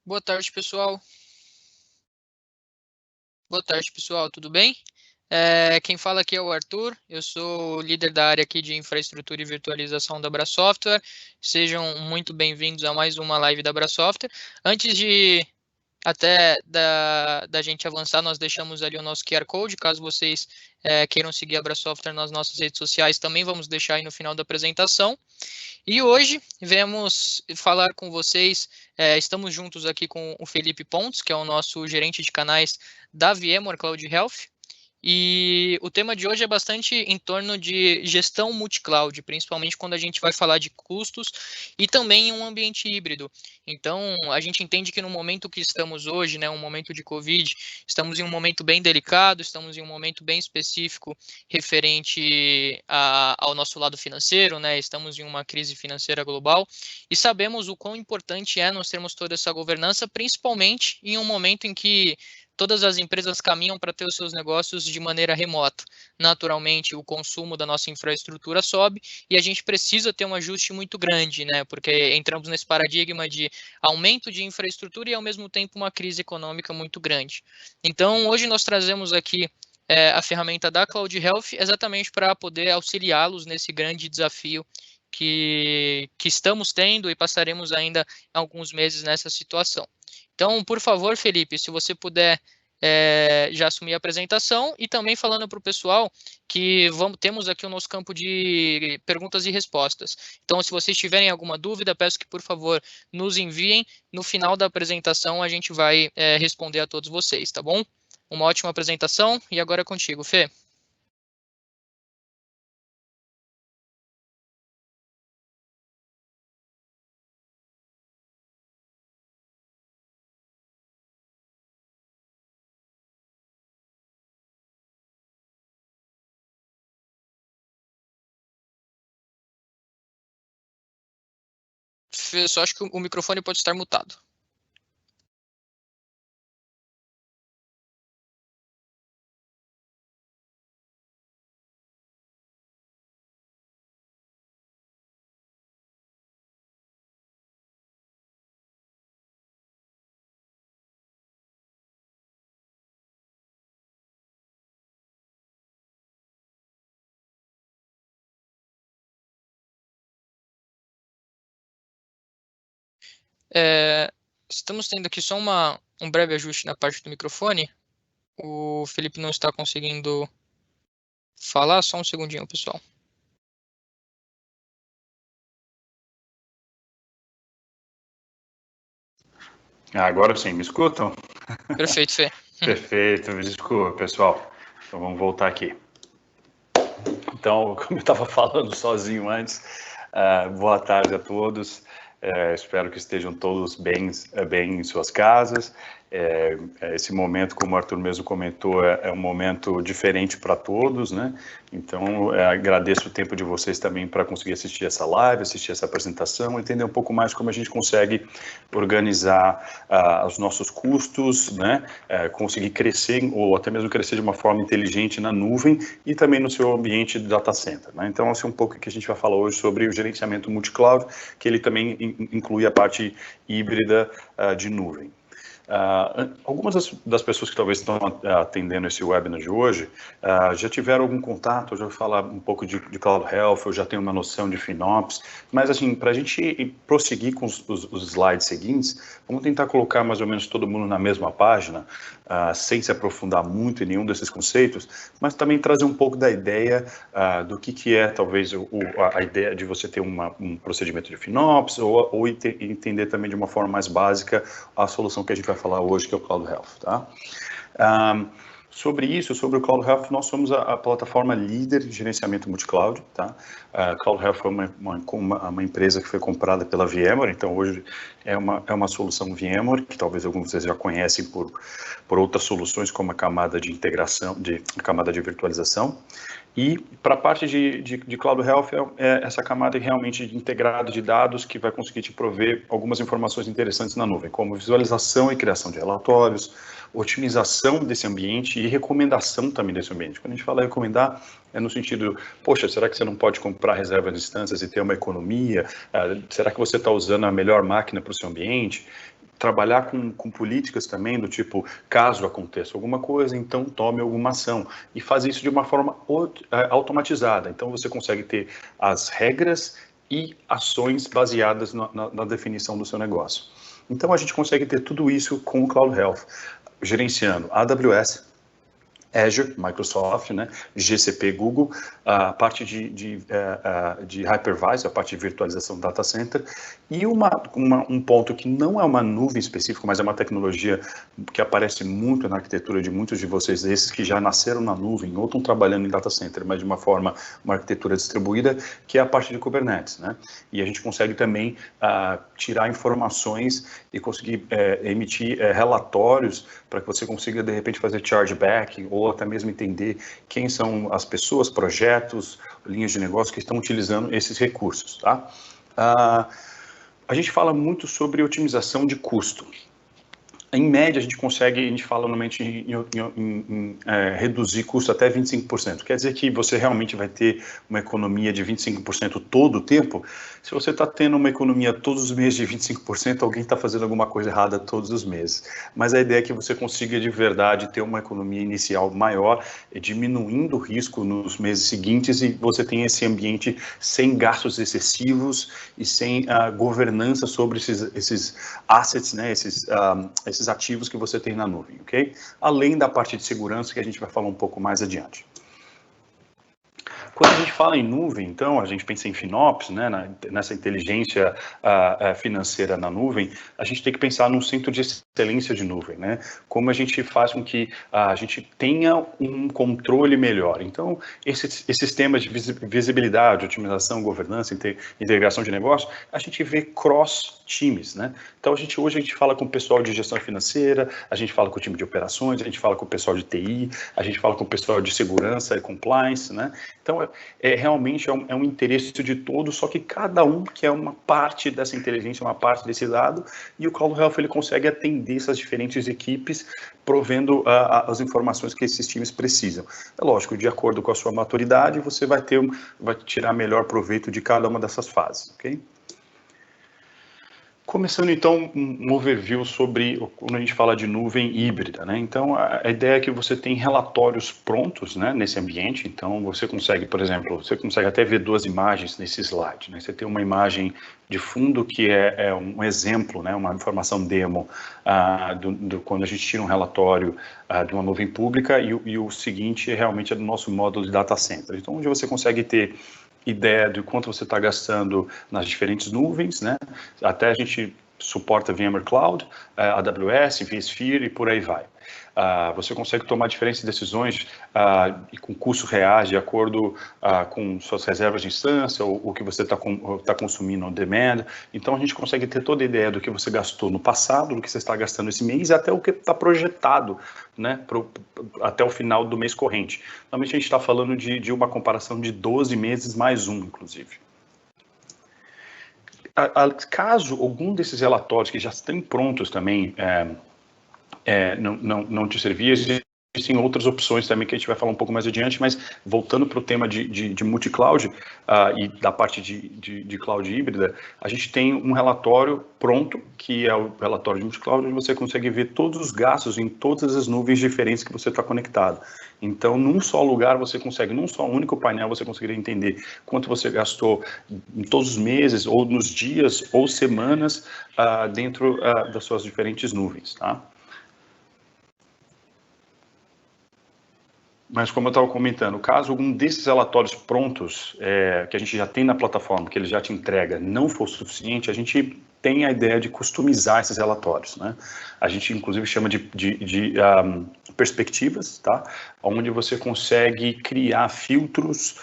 Boa tarde, pessoal. Boa tarde, pessoal. Tudo bem? Quem fala aqui é o Arthur. Eu sou o líder da área aqui de infraestrutura e virtualização da Abra Software. Sejam muito bem-vindos a mais uma live da Abra Software. Antes de da gente avançar, nós deixamos ali o nosso QR Code. Caso vocês queiram seguir a Abra Software nas nossas redes sociais, também vamos deixar aí no final da apresentação. E hoje viemos falar com vocês, estamos juntos aqui com o Felipe Pontes, que é o nosso gerente de canais da VMware Cloud Health. E o tema de hoje é bastante em torno de gestão multi-cloud, principalmente quando a gente vai falar de custos e também em um ambiente híbrido. Então, a gente entende que no momento que estamos hoje, né, um momento de Covid, estamos em um momento bem delicado, estamos em um momento bem específico referente ao nosso lado financeiro, né? Estamos em uma crise financeira global e sabemos o quão importante é nós termos toda essa governança, principalmente em um momento em que todas as empresas caminham para ter os seus negócios de maneira remota. Naturalmente, o consumo da nossa infraestrutura sobe e a gente precisa ter um ajuste muito grande, né? Porque entramos nesse paradigma de aumento de infraestrutura e, ao mesmo tempo, uma crise econômica muito grande. Então, hoje nós trazemos aqui a ferramenta da Cloud Health exatamente para poder auxiliá-los nesse grande desafio que estamos tendo e passaremos ainda alguns meses nessa situação. Então, por favor, Felipe, se você puder já assumir a apresentação e também falando para o pessoal que temos aqui o nosso campo de perguntas e respostas. Então, se vocês tiverem alguma dúvida, peço que, por favor, nos enviem. No final da apresentação, a gente vai responder a todos vocês, tá bom? Uma ótima apresentação e agora é contigo, Fê. Fê, só acho que o microfone pode estar mutado. Estamos tendo aqui só um breve ajuste na parte do microfone. O Felipe não está conseguindo falar, só um segundinho, pessoal. Agora sim, me escutam? Perfeito, Fê. Perfeito, me desculpa, pessoal. Então vamos voltar aqui. Então, como eu estava falando sozinho antes, boa tarde a todos. Espero que estejam todos bem em suas casas. Esse momento, como o Arthur mesmo comentou, é um momento diferente para todos, né? Então, agradeço o tempo de vocês também para conseguir assistir essa live, assistir essa apresentação, entender um pouco mais como a gente consegue organizar os nossos custos, né? Conseguir crescer ou até mesmo crescer de uma forma inteligente na nuvem e também no seu ambiente de data center, né? Então, assim, um pouco que a gente vai falar hoje sobre o gerenciamento multi-cloud, que ele também inclui a parte híbrida de nuvem. Algumas das pessoas que talvez estão atendendo esse webinar de hoje já tiveram algum contato, eu já vou falar um pouco de Cloud Health, eu já tenho uma noção de FinOps, mas assim, para a gente prosseguir com os slides seguintes, vamos tentar colocar mais ou menos todo mundo na mesma página, sem se aprofundar muito em nenhum desses conceitos, mas também trazer um pouco da ideia do que é talvez a ideia de você ter um procedimento de FinOps ou entender também de uma forma mais básica a solução que a gente vai falar hoje, que é o Cloud Health, tá? Sobre isso, sobre o Cloud Health, nós somos a plataforma líder de gerenciamento multi-cloud, tá? Cloud Health foi uma empresa que foi comprada pela VMware, então hoje é uma solução VMware, que talvez alguns de vocês já conhecem por outras soluções, como a camada de integração, a camada de virtualização. E para a parte de Cloud Health, é essa camada realmente integrada de dados que vai conseguir te prover algumas informações interessantes na nuvem, como visualização e criação de relatórios, otimização desse ambiente e recomendação também desse ambiente. Quando a gente fala recomendar, é no sentido, poxa, será que você não pode comprar reserva de instâncias e ter uma economia? Será que você está usando a melhor máquina para o seu ambiente? trabalhar com políticas também, do tipo, caso aconteça alguma coisa, então tome alguma ação. E fazer isso de uma forma automatizada. Então, você consegue ter as regras e ações baseadas na definição do seu negócio. Então, a gente consegue ter tudo isso com o Cloud Health, gerenciando AWS, Azure, Microsoft, né, GCP, Google, a parte de hypervisor, a parte de virtualização do data center, e um ponto que não é uma nuvem específica, mas é uma tecnologia que aparece muito na arquitetura de muitos de vocês, esses que já nasceram na nuvem ou estão trabalhando em data center, mas de uma arquitetura distribuída, que é a parte de Kubernetes, né? E a gente consegue também tirar informações e conseguir emitir relatórios para que você consiga, de repente, fazer chargeback ou até mesmo entender quem são as pessoas, projetos, linhas de negócio que estão utilizando esses recursos, tá? A gente fala muito sobre otimização de custo. Em média, a gente fala normalmente em reduzir custo até 25%. Quer dizer que você realmente vai ter uma economia de 25% todo o tempo? Se você está tendo uma economia todos os meses de 25%, alguém está fazendo alguma coisa errada todos os meses. Mas a ideia é que você consiga de verdade ter uma economia inicial maior, diminuindo o risco nos meses seguintes, e você tem esse ambiente sem gastos excessivos e sem governança sobre esses assets, né, esses ativos que você tem na nuvem, ok? Além da parte de segurança, que a gente vai falar um pouco mais adiante. Quando a gente fala em nuvem, então, a gente pensa em FinOps, né, nessa inteligência financeira na nuvem, a gente tem que pensar num centro de excelência de nuvem, né? Como a gente faz com que a gente tenha um controle melhor. Então, esses temas de visibilidade, otimização, governança, integração de negócio, a gente vê cross-times, né? Então, hoje a gente fala com o pessoal de gestão financeira, a gente fala com o time de operações, a gente fala com o pessoal de TI, a gente fala com o pessoal de segurança e compliance, né? Então, realmente é um interesse de todos, só que cada um quer uma parte dessa inteligência, uma parte desse lado, e o Cloud Health ele consegue atender essas diferentes equipes, provendo as informações que esses times precisam. É lógico, de acordo com a sua maturidade, você vai tirar melhor proveito de cada uma dessas fases, ok? Começando, então, um overview sobre quando a gente fala de nuvem híbrida, né? Então, a ideia é que você tem relatórios prontos, né, nesse ambiente. Então, você consegue, por exemplo, você consegue até ver duas imagens nesse slide, né? Você tem uma imagem de fundo que é um exemplo, né, uma informação demo quando a gente tira um relatório de uma nuvem pública, e o seguinte realmente é do nosso módulo de data center. Então, onde você consegue ter ideia de quanto você está gastando nas diferentes nuvens, né? Até a gente suporta VMware Cloud, AWS, vSphere e por aí vai. Você consegue tomar diferentes decisões e com custos reais de acordo com suas reservas de instância ou o que você está consumindo on demand. Então, a gente consegue ter toda a ideia do que você gastou no passado, do que você está gastando esse mês e até o que está projetado, né, até o final do mês corrente. Normalmente, a gente está falando de uma comparação de 12 meses mais um, inclusive. Caso algum desses relatórios que já estão prontos também não te servia, existem outras opções também que a gente vai falar um pouco mais adiante, mas voltando para o tema de multi-cloud e da parte de cloud híbrida, a gente tem um relatório pronto, que é o relatório de multi-cloud, onde você consegue ver todos os gastos em todas as nuvens diferentes que você está conectado. Então, num só lugar, você consegue, num só único painel, você conseguiria entender quanto você gastou em todos os meses, ou nos dias, ou semanas, dentro das suas diferentes nuvens, tá? Mas como eu estava comentando, caso algum desses relatórios prontos, que a gente já tem na plataforma, que ele já te entrega, não for suficiente, a gente tem a ideia de customizar esses relatórios, né? A gente, inclusive, chama de perspectivas, tá? Onde você consegue criar filtros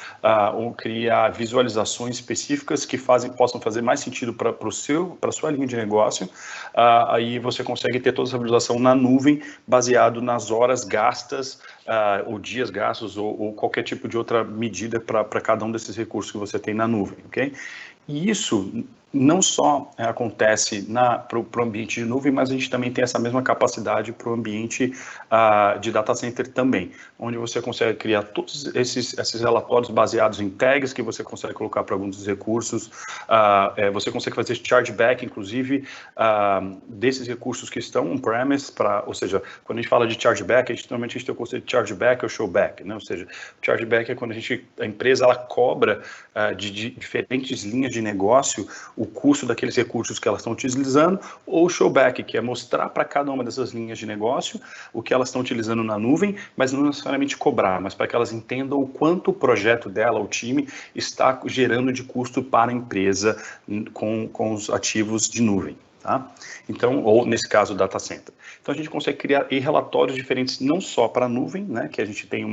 ou criar visualizações específicas que possam fazer mais sentido para a sua linha de negócio. Aí você consegue ter toda essa visualização na nuvem, baseado nas horas gastas, ou dias gastos, ou qualquer tipo de outra medida para cada um desses recursos que você tem na nuvem, ok? E isso não só acontece para o ambiente de nuvem, mas a gente também tem essa mesma capacidade para o ambiente de data center também, onde você consegue criar todos esses relatórios baseados em tags que você consegue colocar para alguns dos recursos, você consegue fazer chargeback, inclusive, desses recursos que estão on-premise, ou seja, quando a gente fala de chargeback, normalmente a gente tem o conceito de chargeback ou showback, né? Ou seja, chargeback é quando a empresa ela cobra de diferentes linhas de negócio o custo daqueles recursos que elas estão utilizando, ou o showback, que é mostrar para cada uma dessas linhas de negócio o que elas estão utilizando na nuvem, mas não necessariamente cobrar, mas para que elas entendam o quanto o projeto dela, o time, está gerando de custo para a empresa com os ativos de nuvem. Tá? Então, ou nesse caso, data center. Então, a gente consegue criar relatórios diferentes, não só para a nuvem, né, que a gente tem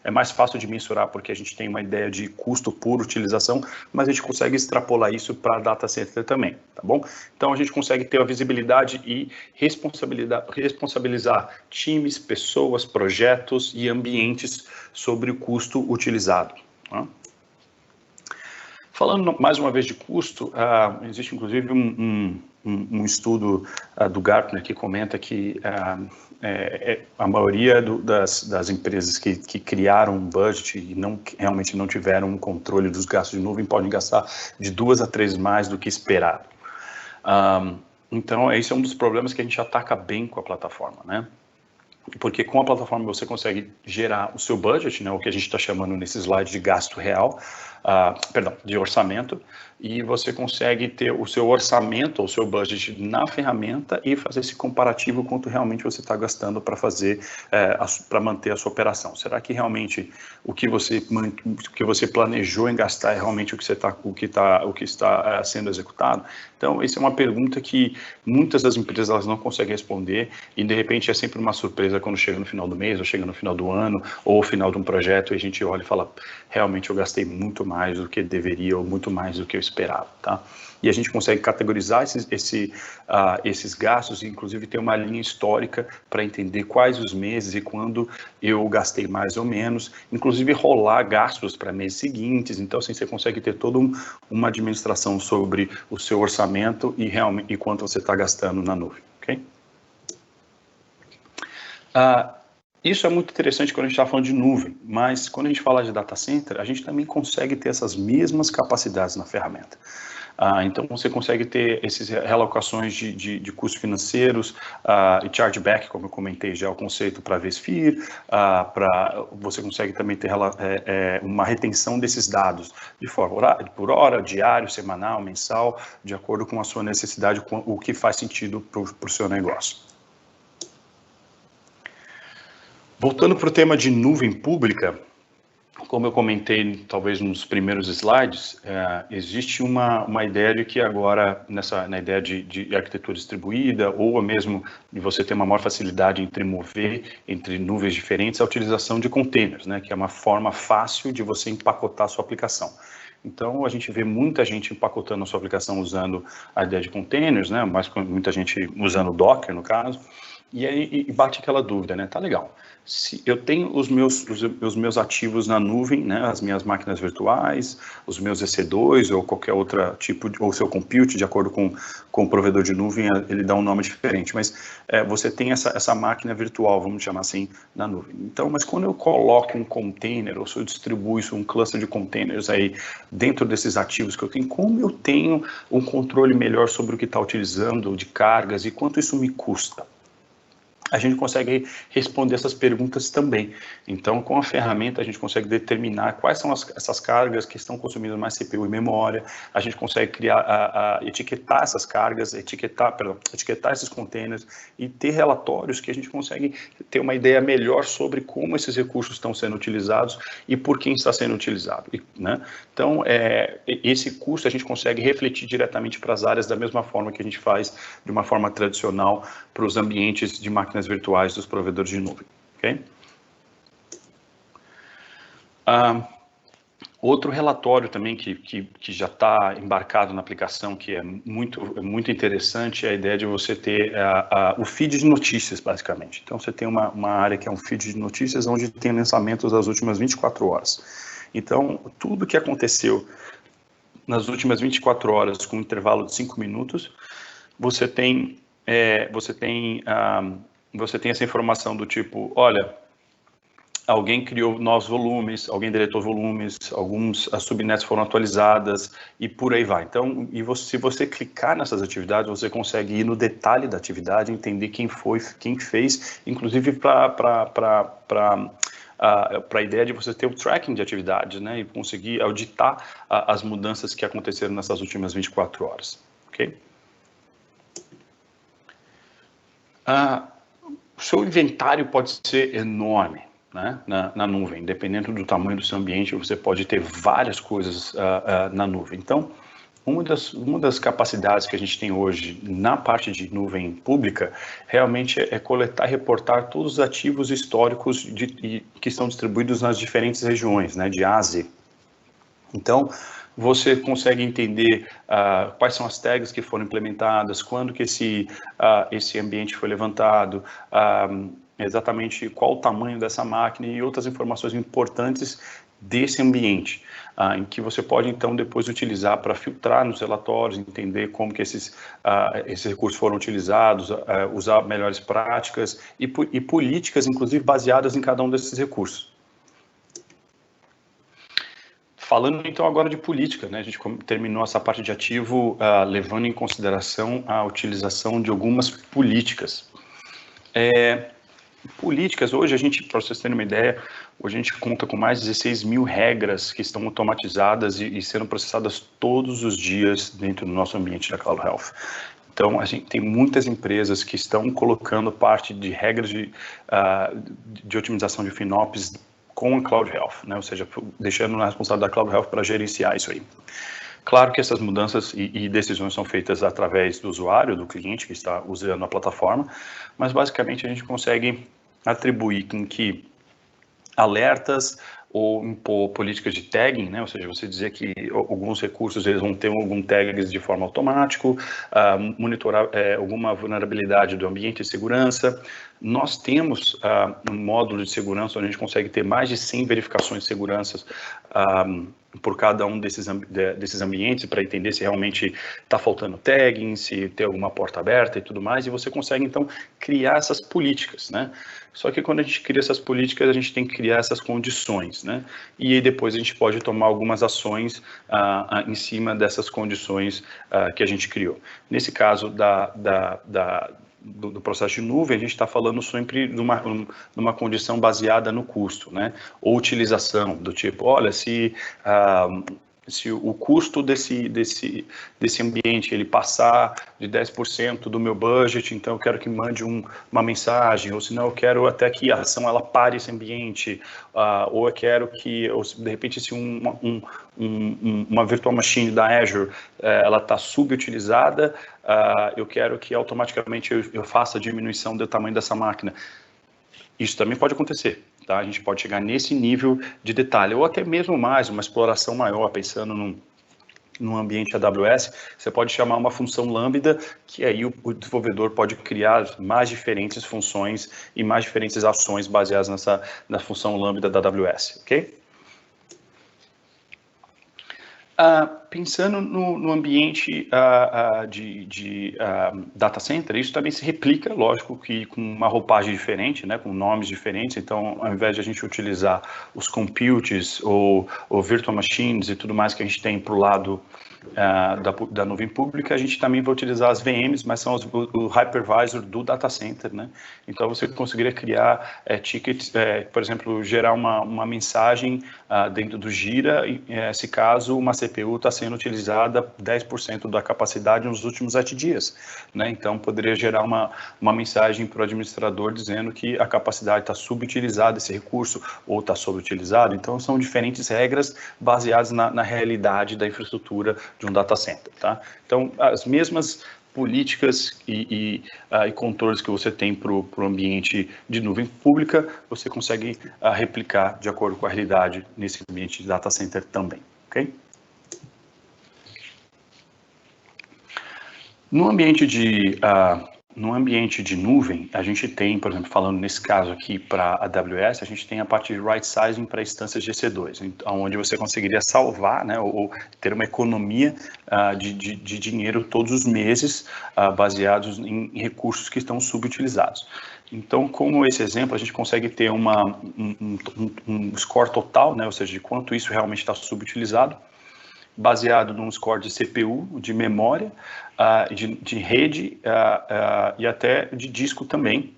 é mais fácil de mensurar porque a gente tem uma ideia de custo por utilização, mas a gente consegue extrapolar isso para data center também, tá bom? Então, a gente consegue ter a visibilidade e responsabilizar times, pessoas, projetos e ambientes sobre o custo utilizado. Tá? Falando mais uma vez de custo, existe inclusive um estudo do Gartner que comenta que a maioria das empresas que criaram um budget e realmente não tiveram um controle dos gastos de nuvem podem gastar de 2 a 3 mais do que esperado. Então, esse é um dos problemas que a gente ataca bem com a plataforma, né? Porque com a plataforma você consegue gerar o seu budget, né, o que a gente está chamando nesse slide de gasto real, de orçamento, e você consegue ter o seu orçamento, o seu budget na ferramenta e fazer esse comparativo quanto realmente você está gastando para fazer, para manter a sua operação. Será que realmente o que você planejou em gastar é realmente o que está sendo executado? Então, essa é uma pergunta que muitas das empresas elas não conseguem responder e, de repente, é sempre uma surpresa quando chega no final do mês, ou chega no final do ano, ou no final de um projeto, e a gente olha e fala, realmente eu gastei muito mais do que deveria, ou muito mais do que eu esperava, tá? E a gente consegue categorizar esses gastos, e inclusive ter uma linha histórica para entender quais os meses e quando eu gastei mais ou menos, inclusive rolar gastos para meses seguintes. Então, assim, você consegue ter toda uma administração sobre o seu orçamento e quanto você está gastando na nuvem, ok? Isso é muito interessante quando a gente está falando de nuvem, mas quando a gente fala de data center, a gente também consegue ter essas mesmas capacidades na ferramenta. Então, você consegue ter essas realocações de custos financeiros e chargeback, como eu comentei já, o conceito para vSphere, você consegue também ter uma retenção desses dados de forma por hora, diário, semanal, mensal, de acordo com a sua necessidade, com o que faz sentido para o seu negócio. Voltando para o tema de nuvem pública, como eu comentei, talvez nos primeiros slides, existe uma ideia de que agora, na ideia de arquitetura distribuída, ou mesmo de você ter uma maior facilidade em mover entre nuvens diferentes, a utilização de containers, né, que é uma forma fácil de você empacotar a sua aplicação. Então, a gente vê muita gente empacotando a sua aplicação usando a ideia de containers, né, mas muita gente usando Docker, no caso, e aí bate aquela dúvida, né, tá legal. Se eu tenho os meus ativos na nuvem, né, as minhas máquinas virtuais, os meus EC2 ou qualquer outro tipo, ou seu compute, de acordo com o provedor de nuvem, ele dá um nome diferente, mas você tem essa máquina virtual, vamos chamar assim, na nuvem. Então, mas quando eu coloco um container, ou se eu distribuo isso, um cluster de containers aí dentro desses ativos que eu tenho, como eu tenho um controle melhor sobre o que está utilizando de cargas e quanto isso me custa? A gente consegue responder essas perguntas também. Então, com a ferramenta, a gente consegue determinar quais são essas cargas que estão consumindo mais CPU e memória, a gente consegue etiquetar essas cargas, etiquetar esses containers e ter relatórios que a gente consegue ter uma ideia melhor sobre como esses recursos estão sendo utilizados e por quem está sendo utilizado, né? Então, esse custo a gente consegue refletir diretamente para as áreas da mesma forma que a gente faz de uma forma tradicional para os ambientes de máquinas virtuais dos provedores de nuvem, ok? Outro relatório também que já está embarcado na aplicação, que é muito interessante, é a ideia de você ter o feed de notícias, basicamente. Então, você tem uma área que é um feed de notícias, onde tem lançamentos das últimas 24 horas. Então, tudo que aconteceu nas últimas 24 horas, com um intervalo de 5 minutos, você tem essa informação do tipo, olha, alguém criou novos volumes, alguém deletou volumes, as subnets foram atualizadas e por aí vai. Então, se você clicar nessas atividades, você consegue ir no detalhe da atividade, entender quem foi, quem fez, inclusive para a ideia de você ter o tracking de atividades, né, e conseguir auditar as mudanças que aconteceram nessas últimas 24 horas, ok? O seu inventário pode ser enorme, né, na nuvem. Dependendo do tamanho do seu ambiente, você pode ter várias coisas na nuvem. Então, uma das capacidades que a gente tem hoje na parte de nuvem pública realmente é coletar e reportar todos os ativos históricos que estão distribuídos nas diferentes regiões, né, de A a Z. Então, você consegue entender quais são as tags que foram implementadas, quando que esse ambiente foi levantado, exatamente qual o tamanho dessa máquina e outras informações importantes desse ambiente, em que você pode, então, depois utilizar para filtrar nos relatórios, entender como que esses recursos foram utilizados, usar melhores práticas e políticas, inclusive, baseadas em cada um desses recursos. Falando, então, agora de política, né? A gente terminou essa parte de ativo levando em consideração a utilização de algumas políticas. Políticas, hoje para vocês terem uma ideia, hoje a gente conta com mais de 16 mil regras que estão automatizadas e sendo processadas todos os dias dentro do nosso ambiente da Cloud Health. Então, a gente tem muitas empresas que estão colocando parte de regras de otimização de FinOps com a Cloud Health, né? Ou seja, deixando na responsabilidade da Cloud Health para gerenciar isso aí. Claro que essas mudanças e decisões são feitas através do usuário, do cliente que está usando a plataforma, mas basicamente a gente consegue atribuir com que alertas ou impor políticas de tagging, né? Ou seja, você dizer que alguns recursos eles vão ter algum tags de forma automática, monitorar alguma vulnerabilidade do ambiente de segurança. Nós temos um módulo de segurança onde a gente consegue ter mais de 100 verificações de segurança por cada um desses ambientes para entender se realmente está faltando tagging, se tem alguma porta aberta e tudo mais, e você consegue, então, criar essas políticas, né? Só que quando a gente cria essas políticas, a gente tem que criar essas condições, né? E aí depois a gente pode tomar algumas ações em cima dessas condições que a gente criou. Nesse caso do processo de nuvem, a gente está falando sempre de uma condição baseada no custo, né? Ou utilização, do tipo, olha, se o custo desse ambiente ele passar de 10% do meu budget, então eu quero que mande uma mensagem, ou senão eu quero até que a ação ela pare esse ambiente, ou eu quero que, de repente, se uma virtual machine da Azure ela está subutilizada, eu quero que automaticamente eu faça a diminuição do tamanho dessa máquina. Isso também pode acontecer. Tá? A gente pode chegar nesse nível de detalhe, ou até mesmo mais, uma exploração maior, pensando num ambiente AWS, você pode chamar uma função lambda, que aí o desenvolvedor pode criar mais diferentes funções e mais diferentes ações baseadas na função lambda da AWS, ok? Pensando no ambiente de data center, isso também se replica, lógico, que com uma roupagem diferente, né, com nomes diferentes. Então, ao invés de a gente utilizar os computes ou virtual machines e tudo mais que a gente tem para o lado da nuvem pública, a gente também vai utilizar as VMs, mas são o hypervisor do data center, né? Então, você conseguiria criar tickets, por exemplo, gerar uma mensagem dentro do Gira, se caso uma CPU está sendo utilizada 10% da capacidade nos últimos 7 dias, né? Então, poderia gerar uma mensagem para o administrador dizendo que a capacidade está subutilizada, esse recurso, ou está sobreutilizado. Então, são diferentes regras baseadas na realidade da infraestrutura de um data center, tá? Então, as mesmas políticas e controles que você tem para o ambiente de nuvem pública, você consegue replicar de acordo com a realidade nesse ambiente de data center também, ok? No ambiente de no ambiente de nuvem, a gente tem, por exemplo, falando nesse caso aqui para a AWS, a gente tem a parte de right sizing para instâncias de EC2, onde você conseguiria salvar, né, ou ter uma economia de dinheiro todos os meses, baseados em recursos que estão subutilizados. Então, como esse exemplo, a gente consegue ter um score total, né, ou seja, de quanto isso realmente está subutilizado, baseado num score de CPU, de memória, de rede e até de disco também.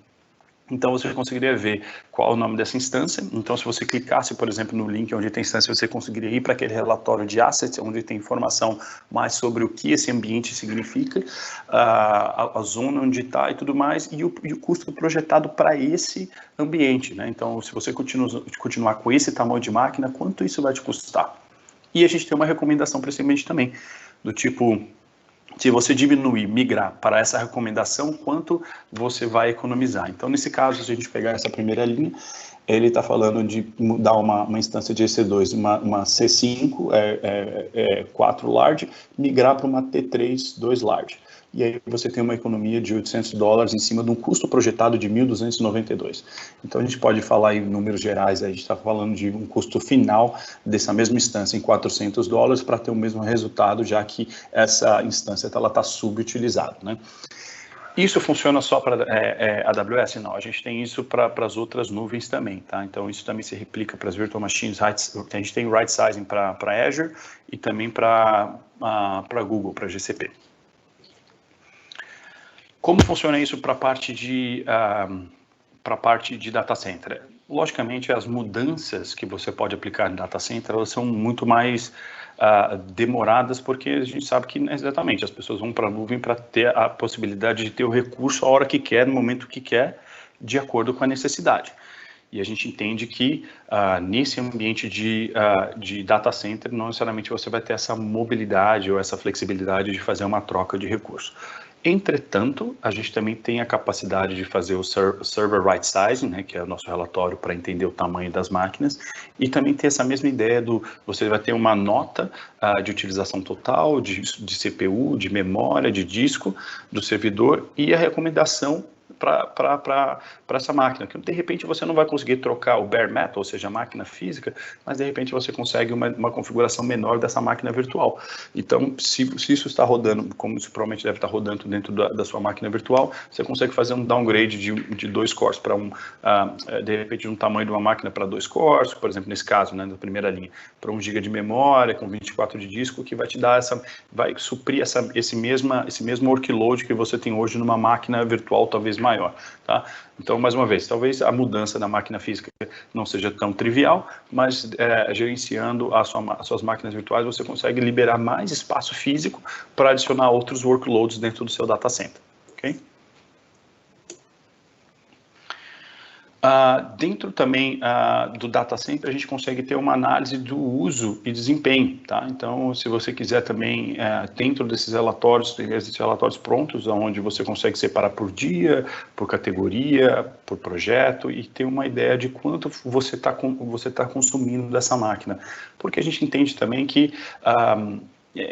Então, você conseguiria ver qual é o nome dessa instância. Então, se você clicasse, por exemplo, no link onde tem instância, você conseguiria ir para aquele relatório de assets, onde tem informação mais sobre o que esse ambiente significa, a zona onde está e tudo mais, e o custo projetado para esse ambiente, né? Então, se você continuar com esse tamanho de máquina, quanto isso vai te custar? E a gente tem uma recomendação para esse ambiente também, do tipo, se você diminuir, migrar para essa recomendação, quanto você vai economizar. Então, nesse caso, se a gente pegar essa primeira linha, ele está falando de mudar uma instância de EC2, uma C5, 4 large, migrar para uma T3, 2 large. E aí você tem uma economia de $800 em cima de um custo projetado de 1.292. Então, a gente pode falar em números gerais, a gente está falando de um custo final dessa mesma instância em $400 para ter o mesmo resultado, já que essa instância está subutilizada, né? Isso funciona só para AWS? Não, a gente tem isso para as outras nuvens também, tá? Então, isso também se replica para as virtual machines. A gente tem right sizing para Azure e também para Google, para GCP. Como funciona isso para a parte de data center? Logicamente, as mudanças que você pode aplicar em data center, elas são muito mais demoradas, porque a gente sabe que exatamente as pessoas vão para a nuvem para ter a possibilidade de ter o recurso a hora que quer, no momento que quer, de acordo com a necessidade. E a gente entende que nesse ambiente de data center, não necessariamente você vai ter essa mobilidade ou essa flexibilidade de fazer uma troca de recurso. Entretanto, a gente também tem a capacidade de fazer o server right sizing, né, que é o nosso relatório para entender o tamanho das máquinas, e também ter essa mesma ideia você vai ter uma nota de utilização total, de CPU, de memória, de disco do servidor e a recomendação para essa máquina, que de repente você não vai conseguir trocar o bare metal, ou seja, a máquina física, mas de repente você consegue uma configuração menor dessa máquina virtual. Então, se isso está rodando, como isso provavelmente deve estar rodando dentro da sua máquina virtual, você consegue fazer um downgrade de 2 cores para de repente, de um tamanho de uma máquina para 2 cores, por exemplo, nesse caso, né, na primeira linha, para 1 GB de memória, com 24 de disco, que vai te dar vai suprir esse mesmo workload que você tem hoje numa máquina virtual, talvez maior, tá? Então, mais uma vez, talvez a mudança da máquina física não seja tão trivial, mas gerenciando as suas máquinas virtuais, você consegue liberar mais espaço físico para adicionar outros workloads dentro do seu data center, ok? Dentro também do data center, a gente consegue ter uma análise do uso e desempenho, tá? Então, se você quiser também, dentro desses relatórios, tem esses relatórios prontos, onde você consegue separar por dia, por categoria, por projeto, e ter uma ideia de quanto você tá consumindo dessa máquina. Porque a gente entende também que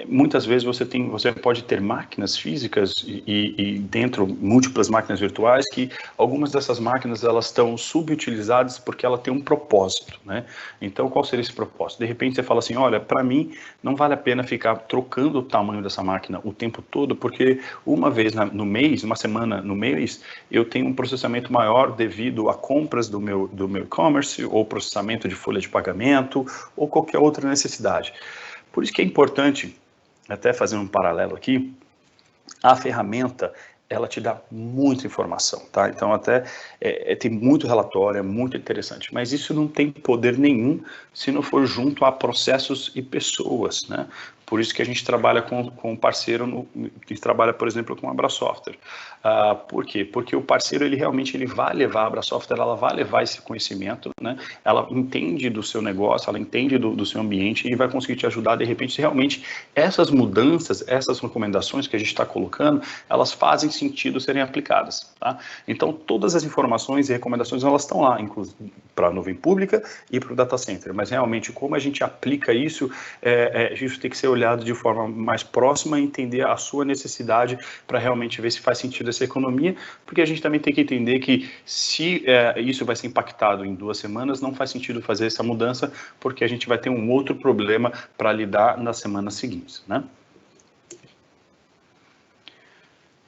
muitas vezes você pode ter máquinas físicas e dentro múltiplas máquinas virtuais que algumas dessas máquinas elas estão subutilizadas porque ela tem um propósito, né? Então, qual seria esse propósito? De repente você fala assim, olha, para mim não vale a pena ficar trocando o tamanho dessa máquina o tempo todo, porque uma vez no mês, uma semana no mês, eu tenho um processamento maior devido a compras do meu e-commerce ou processamento de folha de pagamento ou qualquer outra necessidade. Por isso que é importante, até fazer um paralelo aqui, a ferramenta, ela te dá muita informação, tá? Então, até tem muito relatório, é muito interessante, mas isso não tem poder nenhum se não for junto a processos e pessoas, né? Por isso que a gente trabalha com um parceiro, que trabalha, por exemplo, com a Abra Software. Por quê? Porque o parceiro, ele vai levar a Abra Software, ela vai levar esse conhecimento, né? Ela entende do seu negócio, ela entende do seu ambiente e vai conseguir te ajudar, de repente, se realmente essas mudanças, essas recomendações que a gente está colocando, elas fazem sentido serem aplicadas, tá? Então, todas as informações e recomendações, elas estão lá, inclusive para a nuvem pública e para o data center, mas realmente como a gente aplica isso, isso tem que ser olhado olhado de forma mais próxima e entender a sua necessidade para realmente ver se faz sentido essa economia, porque a gente também tem que entender que se isso vai ser impactado em 2 semanas, não faz sentido fazer essa mudança, porque a gente vai ter um outro problema para lidar nas semanas seguintes, né?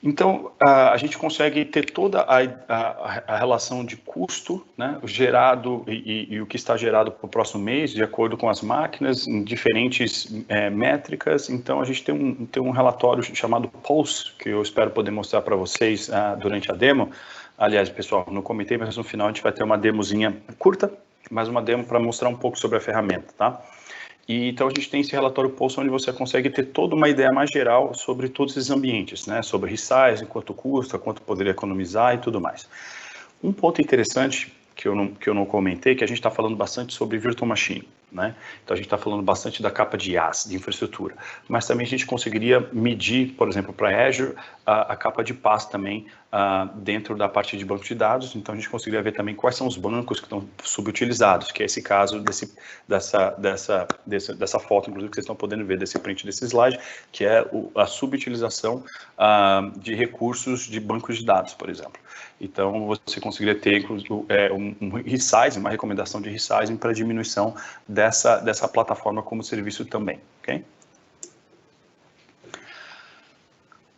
Então, a gente consegue ter toda a relação de custo, né, gerado e o que está gerado para o próximo mês, de acordo com as máquinas, em diferentes métricas. Então, a gente tem um relatório chamado Pulse, que eu espero poder mostrar para vocês durante a demo. Aliás, pessoal, não comentei, mas no final a gente vai ter uma demozinha curta, mas uma demo para mostrar um pouco sobre a ferramenta, tá? E, então, a gente tem esse relatório Pulse, onde você consegue ter toda uma ideia mais geral sobre todos esses ambientes, né? Sobre resizing, quanto custa, quanto poderia economizar e tudo mais. Um ponto interessante que eu não comentei, que a gente está falando bastante sobre Virtual Machine, né? Então, a gente está falando bastante da capa de IaaS, de infraestrutura, mas também a gente conseguiria medir, por exemplo, para Azure, a capa de PaaS também dentro da parte de banco de dados. Então, a gente conseguiria ver também quais são os bancos que estão subutilizados, que é esse caso dessa foto, inclusive, que vocês estão podendo ver, desse print desse slide, que é a subutilização de recursos de bancos de dados, por exemplo. Então, você conseguiria ter um resizing, uma recomendação de resizing para diminuição dessa plataforma como serviço também, ok?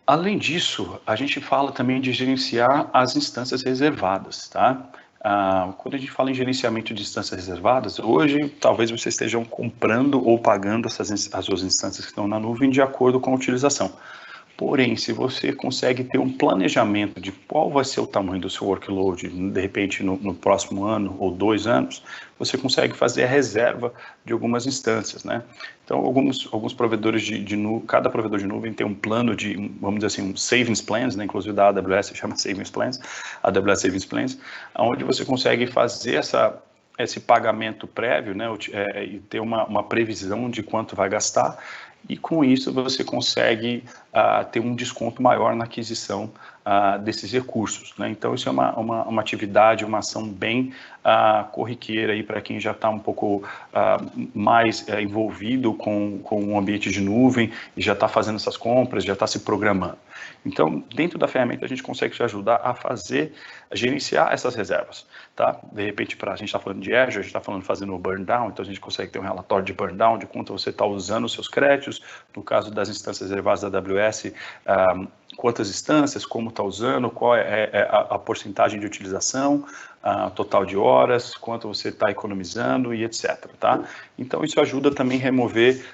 Além disso, a gente fala também de gerenciar as instâncias reservadas, tá? Quando a gente fala em gerenciamento de instâncias reservadas, hoje talvez vocês estejam comprando ou pagando as suas instâncias que estão na nuvem de acordo com a utilização. Porém, se você consegue ter um planejamento de qual vai ser o tamanho do seu workload, de repente no próximo ano ou 2 anos, você consegue fazer a reserva de algumas instâncias, né? Então, alguns provedores de nuvem, cada provedor de nuvem tem um plano de, vamos dizer assim, um savings plans, né? Inclusive da AWS chama savings plans, AWS savings plans, onde você consegue fazer esse pagamento prévio, né? E ter uma previsão de quanto vai gastar. E com isso você consegue ter um desconto maior na aquisição desses recursos, né? Então isso é uma atividade, uma ação bem corriqueira aí para quem já está um pouco mais envolvido com o ambiente de nuvem e já está fazendo essas compras, já está se programando. Então, dentro da ferramenta, a gente consegue te ajudar a gerenciar essas reservas, tá? De repente, a gente está falando de Azure, a gente está fazendo o burn down, então a gente consegue ter um relatório de burn down, de quanto você está usando os seus créditos, no caso das instâncias reservadas da AWS, quantas instâncias, como está usando, qual é a porcentagem de utilização, total de horas, quanto você está economizando e etc. Tá? Então, isso ajuda também a remover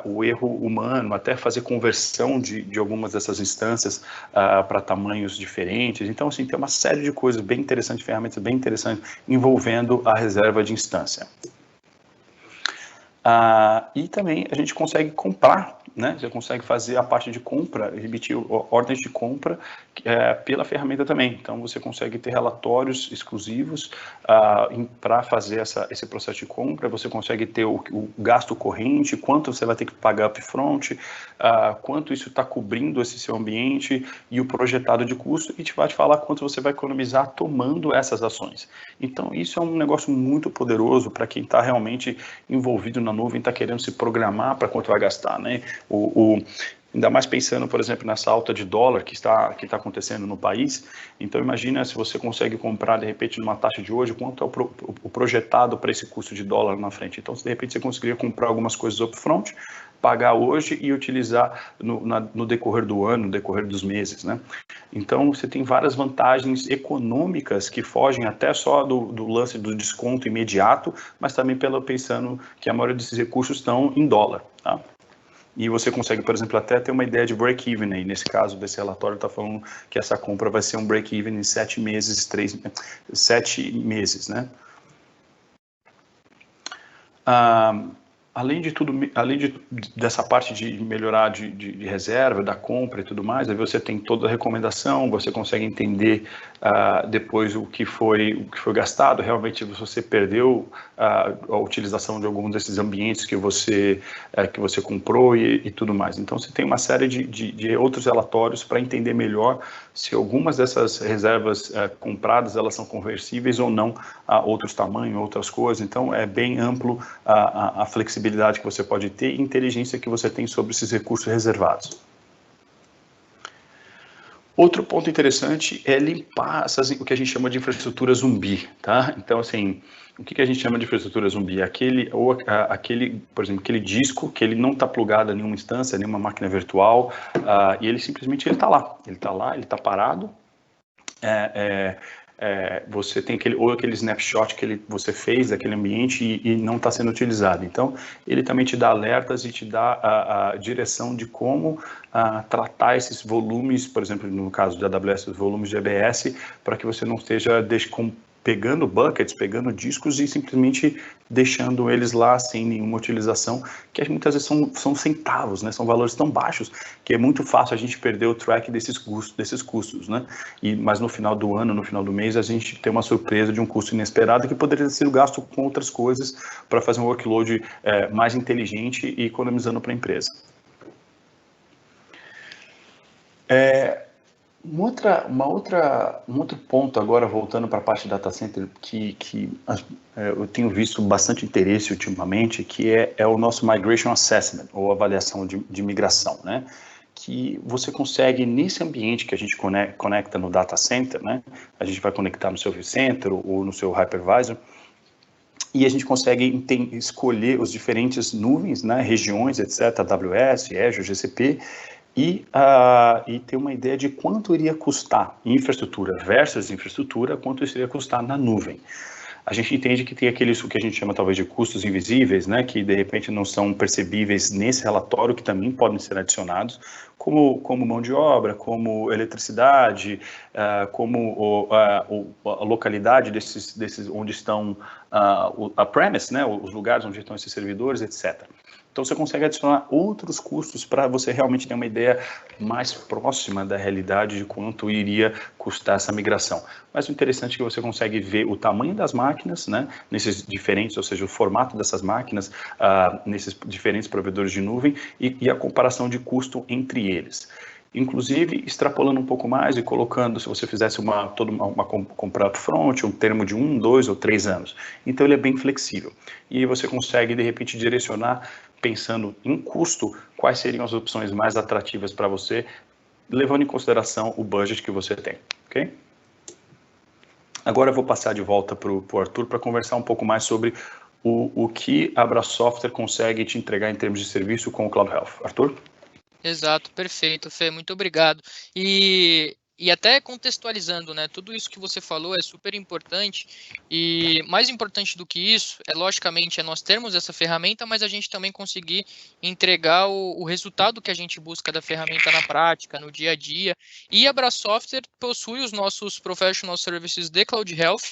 o erro humano, até fazer conversão de algumas dessas instâncias para tamanhos diferentes. Então, assim, tem uma série de coisas bem interessantes, ferramentas bem interessantes envolvendo a reserva de instância. E também a gente consegue comprar, né? Você consegue fazer a parte de compra, emitir ordens de compra pela ferramenta também. Então, você consegue ter relatórios exclusivos para fazer esse processo de compra. Você consegue ter o gasto corrente, quanto você vai ter que pagar upfront, quanto isso está cobrindo esse seu ambiente e o projetado de custo, e vai te falar quanto você vai economizar tomando essas ações. Então, isso é um negócio muito poderoso para quem está realmente envolvido na nuvem, está querendo se programar para quanto vai gastar, né? Ainda mais pensando, por exemplo, nessa alta de dólar que está acontecendo no país. Então, imagina se você consegue comprar, de repente, numa taxa de hoje, quanto é o projetado para esse custo de dólar na frente. Então, se de repente você conseguiria comprar algumas coisas upfront, pagar hoje e utilizar no decorrer do ano, no decorrer dos meses, né? Então, você tem várias vantagens econômicas que fogem até só do lance do desconto imediato, mas também pensando que a maioria desses recursos estão em dólar, tá? E você consegue, por exemplo, até ter uma ideia de break-even aí. Nesse caso, desse relatório está falando que essa compra vai ser um break-even em 7 meses, né? Além dessa parte de melhorar de reserva, da compra e tudo mais, aí você tem toda a recomendação, você consegue entender depois o que foi gastado, realmente você perdeu a utilização de alguns desses ambientes que você comprou e tudo mais. Então, você tem uma série de outros relatórios para entender melhor se algumas dessas reservas compradas, elas são conversíveis ou não a outros tamanhos, outras coisas. Então, é bem amplo a flexibilidade flexibilidade que você pode ter e inteligência que você tem sobre esses recursos reservados. Outro ponto interessante é limpar o que a gente chama de infraestrutura zumbi, tá? Então, assim, o que a gente chama de infraestrutura zumbi? Aquele, por exemplo, aquele disco que ele não está plugado a nenhuma instância, nenhuma máquina virtual, e ele simplesmente está lá, ele está parado. Você tem aquele snapshot que você fez daquele ambiente e não está sendo utilizado. Então, ele também te dá alertas e te dá a direção de como tratar esses volumes, por exemplo, no caso da AWS, os volumes de EBS, para que você não esteja pegando buckets, pegando discos e simplesmente deixando eles lá sem nenhuma utilização, que muitas vezes são centavos, né? São valores tão baixos que é muito fácil a gente perder o track desses custos, né? Mas no final do ano, no final do mês, a gente tem uma surpresa de um custo inesperado que poderia ter sido gasto com outras coisas para fazer um workload mais inteligente e economizando para a empresa. Um outro ponto agora, voltando para a parte de data center, que eu tenho visto bastante interesse ultimamente, que é o nosso Migration Assessment, ou avaliação de migração, né? Que você consegue, nesse ambiente que a gente conecta no data center, né? A gente vai conectar no seu vCenter ou no seu hypervisor, e a gente consegue escolher os diferentes nuvens, né? Regiões, etc., AWS, Azure, GCP, e ter uma ideia de quanto iria custar infraestrutura versus infraestrutura, quanto isso iria custar na nuvem. A gente entende que tem aqueles que a gente chama talvez de custos invisíveis, né, que de repente não são percebíveis nesse relatório, que também podem ser adicionados, como mão de obra, como eletricidade, como a localidade desses onde estão a premise, né, os lugares onde estão esses servidores, etc. Então, você consegue adicionar outros custos para você realmente ter uma ideia mais próxima da realidade de quanto iria custar essa migração. Mas o interessante é que você consegue ver o tamanho das máquinas, né, nesses diferentes, ou seja, o formato dessas máquinas, nesses diferentes provedores de nuvem e a comparação de custo entre eles. Inclusive, extrapolando um pouco mais e colocando, se você fizesse uma compra upfront, um termo de 1, 2 ou 3 anos. Então, ele é bem flexível. E você consegue, de repente, direcionar, pensando em custo, quais seriam as opções mais atrativas para você, levando em consideração o budget que você tem, ok? Agora eu vou passar de volta para o Arthur para conversar um pouco mais sobre o que a Abra Software consegue te entregar em termos de serviço com o Cloud Health. Arthur? Exato, perfeito, Fê, muito obrigado. E até contextualizando, né, tudo isso que você falou é super importante, e mais importante do que isso, logicamente, é nós termos essa ferramenta, mas a gente também conseguir entregar o resultado que a gente busca da ferramenta na prática, no dia a dia, e a Abra Software possui os nossos Professional Services de Cloud Health,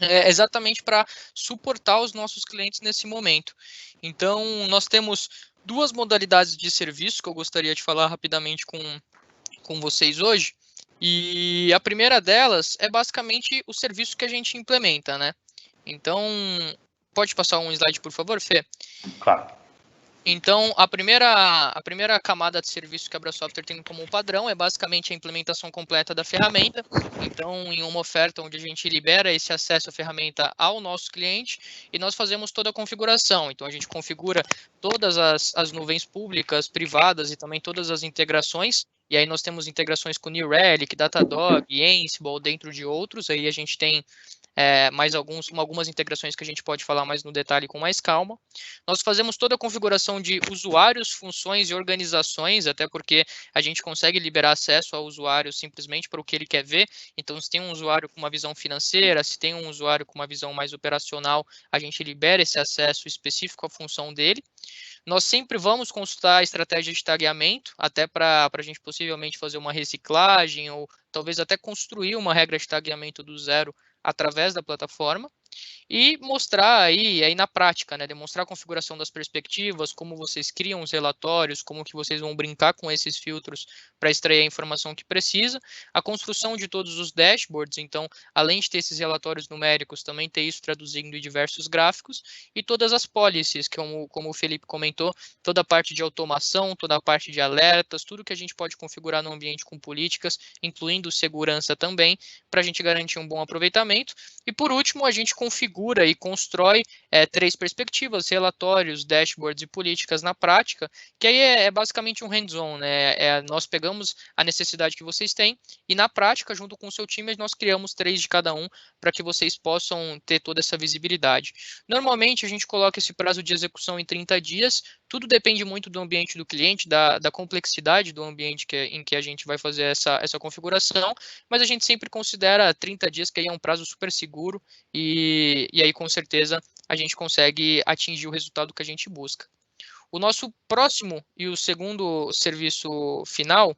exatamente para suportar os nossos clientes nesse momento. Então, nós temos duas modalidades de serviço que eu gostaria de falar rapidamente com vocês hoje. E a primeira delas é basicamente o serviço que a gente implementa, né? Então, pode passar um slide, por favor, Fê? Claro. Então, a primeira camada de serviço que a Abra Software tem como padrão é basicamente a implementação completa da ferramenta. Então, em uma oferta onde a gente libera esse acesso à ferramenta ao nosso cliente e nós fazemos toda a configuração. Então, a gente configura todas as nuvens públicas, privadas e também todas as integrações. E aí nós temos integrações com New Relic, Datadog, Ansible, dentro de outros. Aí a gente tem algumas integrações que a gente pode falar mais no detalhe com mais calma. Nós fazemos toda a configuração de usuários, funções e organizações, até porque a gente consegue liberar acesso ao usuário simplesmente para o que ele quer ver. Então, se tem um usuário com uma visão financeira, se tem um usuário com uma visão mais operacional, a gente libera esse acesso específico à função dele. Nós sempre vamos consultar a estratégia de tagueamento, até para a gente possivelmente fazer uma reciclagem ou talvez até construir uma regra de tagueamento do zero através da plataforma e mostrar aí na prática, né, demonstrar a configuração das perspectivas, como vocês criam os relatórios, como que vocês vão brincar com esses filtros para extrair a informação que precisa, a construção de todos os dashboards, então, além de ter esses relatórios numéricos, também ter isso traduzindo em diversos gráficos, e todas as policies, como o Felipe comentou, toda a parte de automação, toda a parte de alertas, tudo que a gente pode configurar no ambiente com políticas, incluindo segurança também, para a gente garantir um bom aproveitamento. E por último, a gente configura e constrói 3 perspectivas, relatórios, dashboards e políticas na prática, que aí é basicamente um hands-on, né? Nós pegamos a necessidade que vocês têm e na prática, junto com o seu time, nós criamos 3 de cada um para que vocês possam ter toda essa visibilidade. Normalmente, a gente coloca esse prazo de execução em 30 dias, tudo depende muito do ambiente do cliente, da complexidade do ambiente em que a gente vai fazer essa configuração, mas a gente sempre considera 30 dias, que aí é um prazo super seguro, e aí com certeza a gente consegue atingir o resultado que a gente busca. O nosso próximo e o segundo serviço final,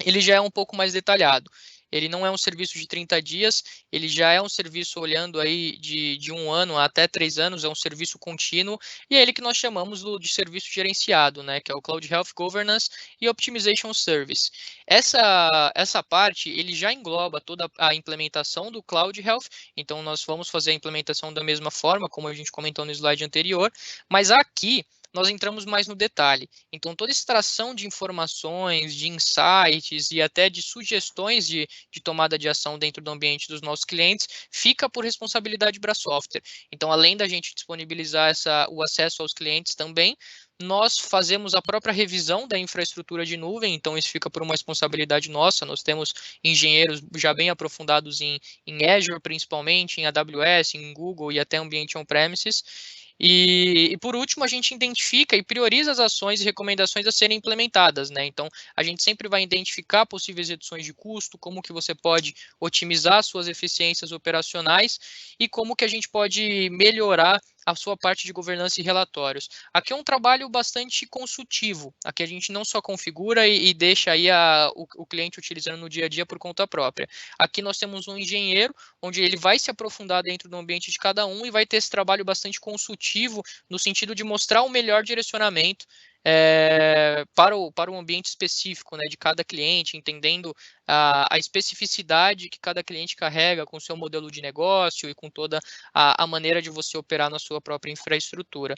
ele já é um pouco mais detalhado. Ele não é um serviço de 30 dias, ele já é um serviço olhando aí de 1 ano até 3 anos, é um serviço contínuo, e é ele que nós chamamos de serviço gerenciado, né, que é o Cloud Health Governance e Optimization Service. Essa parte, ele já engloba toda a implementação do Cloud Health, então nós vamos fazer a implementação da mesma forma, como a gente comentou no slide anterior, mas aqui nós entramos mais no detalhe. Então, toda extração de informações, de insights e até de sugestões de tomada de ação dentro do ambiente dos nossos clientes fica por responsabilidade Brasoftware. Então, além da gente disponibilizar o acesso aos clientes também, nós fazemos a própria revisão da infraestrutura de nuvem, então isso fica por uma responsabilidade nossa. Nós temos engenheiros já bem aprofundados em Azure, principalmente, em AWS, em Google e até ambiente on-premises. E por último, a gente identifica e prioriza as ações e recomendações a serem implementadas, né? Então, a gente sempre vai identificar possíveis reduções de custo, como que você pode otimizar suas eficiências operacionais e como que a gente pode melhorar a sua parte de governança e relatórios. Aqui é um trabalho bastante consultivo, aqui a gente não só configura e deixa aí o cliente utilizando no dia a dia por conta própria. Aqui nós temos um engenheiro, onde ele vai se aprofundar dentro do ambiente de cada um e vai ter esse trabalho bastante consultivo, no sentido de mostrar o melhor direcionamento para o ambiente específico, né, de cada cliente, entendendo a especificidade que cada cliente carrega com o seu modelo de negócio e com toda a maneira de você operar na sua própria infraestrutura.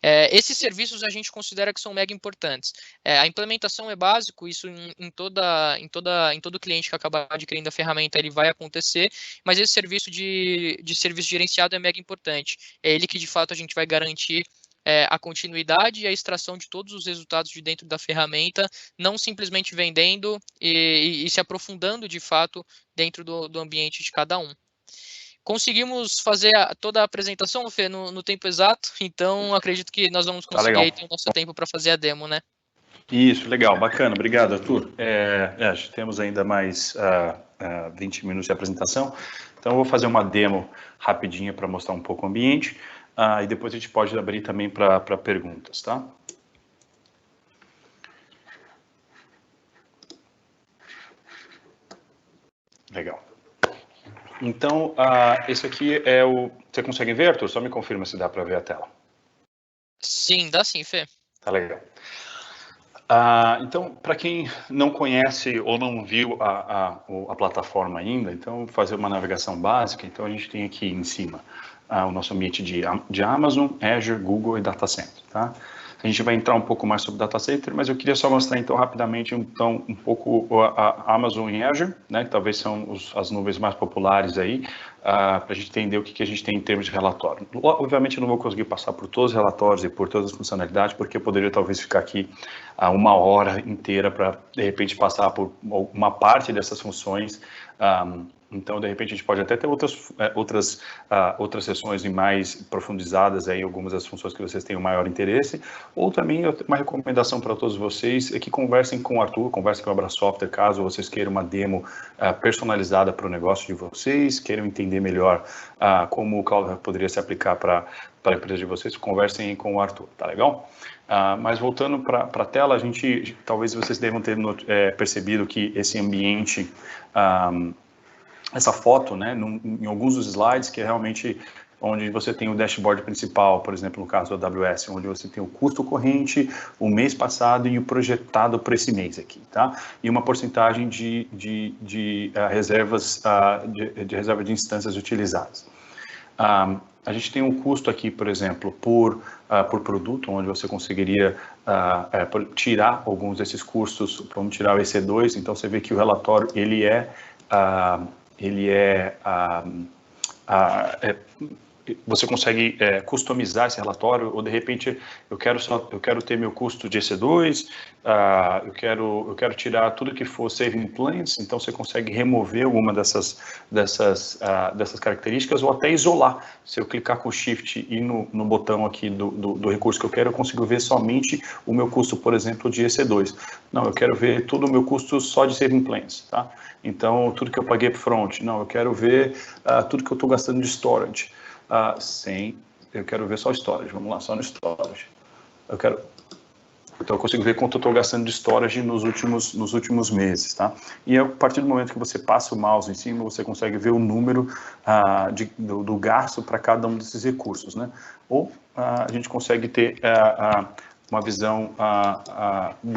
Esses serviços a gente considera que são mega importantes. A implementação é básico, isso em todo cliente que acabar adquirindo a ferramenta ele vai acontecer, mas esse serviço de serviço gerenciado é mega importante. É ele que de fato a gente vai garantir a continuidade e a extração de todos os resultados de dentro da ferramenta, não simplesmente vendendo e se aprofundando de fato dentro do ambiente de cada um. Conseguimos fazer toda a apresentação, Fê, no tempo exato, então acredito que nós vamos conseguir aí ter o nosso tempo para fazer a demo, né? Isso, legal, bacana, obrigado, Arthur. Temos ainda mais 20 minutos de apresentação, então eu vou fazer uma demo rapidinha para mostrar um pouco o ambiente, e depois a gente pode abrir também para perguntas, tá? Legal. Então, esse aqui é o... Você consegue ver, Arthur? Só me confirma se dá para ver a tela. Sim, dá sim, Fê. Tá legal. Então, para quem não conhece ou não viu a plataforma ainda, então vou fazer uma navegação básica. Então, a gente tem aqui em cima o nosso ambiente de Amazon, Azure, Google e Data Center, tá? A gente vai entrar um pouco mais sobre Data Center, mas eu queria só mostrar então rapidamente um pouco a Amazon e Azure, né? Que talvez são as nuvens mais populares aí, para a gente entender o que a gente tem em termos de relatório. Obviamente eu não vou conseguir passar por todos os relatórios e por todas as funcionalidades, porque eu poderia talvez ficar aqui 1 hora inteira para de repente passar por uma parte dessas funções. Então, de repente, a gente pode até ter outras sessões mais profundizadas em algumas das funções que vocês tenham maior interesse, ou também uma recomendação para todos vocês é que conversem com o Arthur, conversem com a Brasoftware, caso vocês queiram uma demo personalizada para o negócio de vocês, queiram entender melhor como o Cloud poderia se aplicar para a empresa de vocês, conversem com o Arthur, tá legal? Mas voltando para a tela, talvez vocês devam ter percebido que esse ambiente... essa foto, né, em alguns dos slides, que é realmente onde você tem o dashboard principal, por exemplo, no caso do AWS, onde você tem o custo corrente, o mês passado e o projetado para esse mês aqui, tá? E uma porcentagem de reservas, de reserva de instâncias utilizadas. A gente tem um custo aqui, por exemplo, por produto, onde você conseguiria tirar alguns desses custos, vamos tirar o EC2, então você vê que o relatório, ele é você consegue customizar esse relatório, ou de repente eu quero ter meu custo de EC2, eu quero tirar tudo que for saving plans, então você consegue remover alguma dessas características, ou até isolar. Se eu clicar com o Shift e no botão aqui do recurso que eu quero, eu consigo ver somente o meu custo, por exemplo, de EC2. Não, eu quero ver todo o meu custo só de saving plans, tá? Então, tudo que eu paguei upfront. Não, eu quero ver tudo que eu estou gastando de storage. Eu quero ver só storage, vamos lá, só no storage. Então eu consigo ver quanto eu estou gastando de storage nos últimos meses, tá? E a partir do momento que você passa o mouse em cima, você consegue ver o número do gasto para cada um desses recursos, né? Ou a gente consegue ter uma visão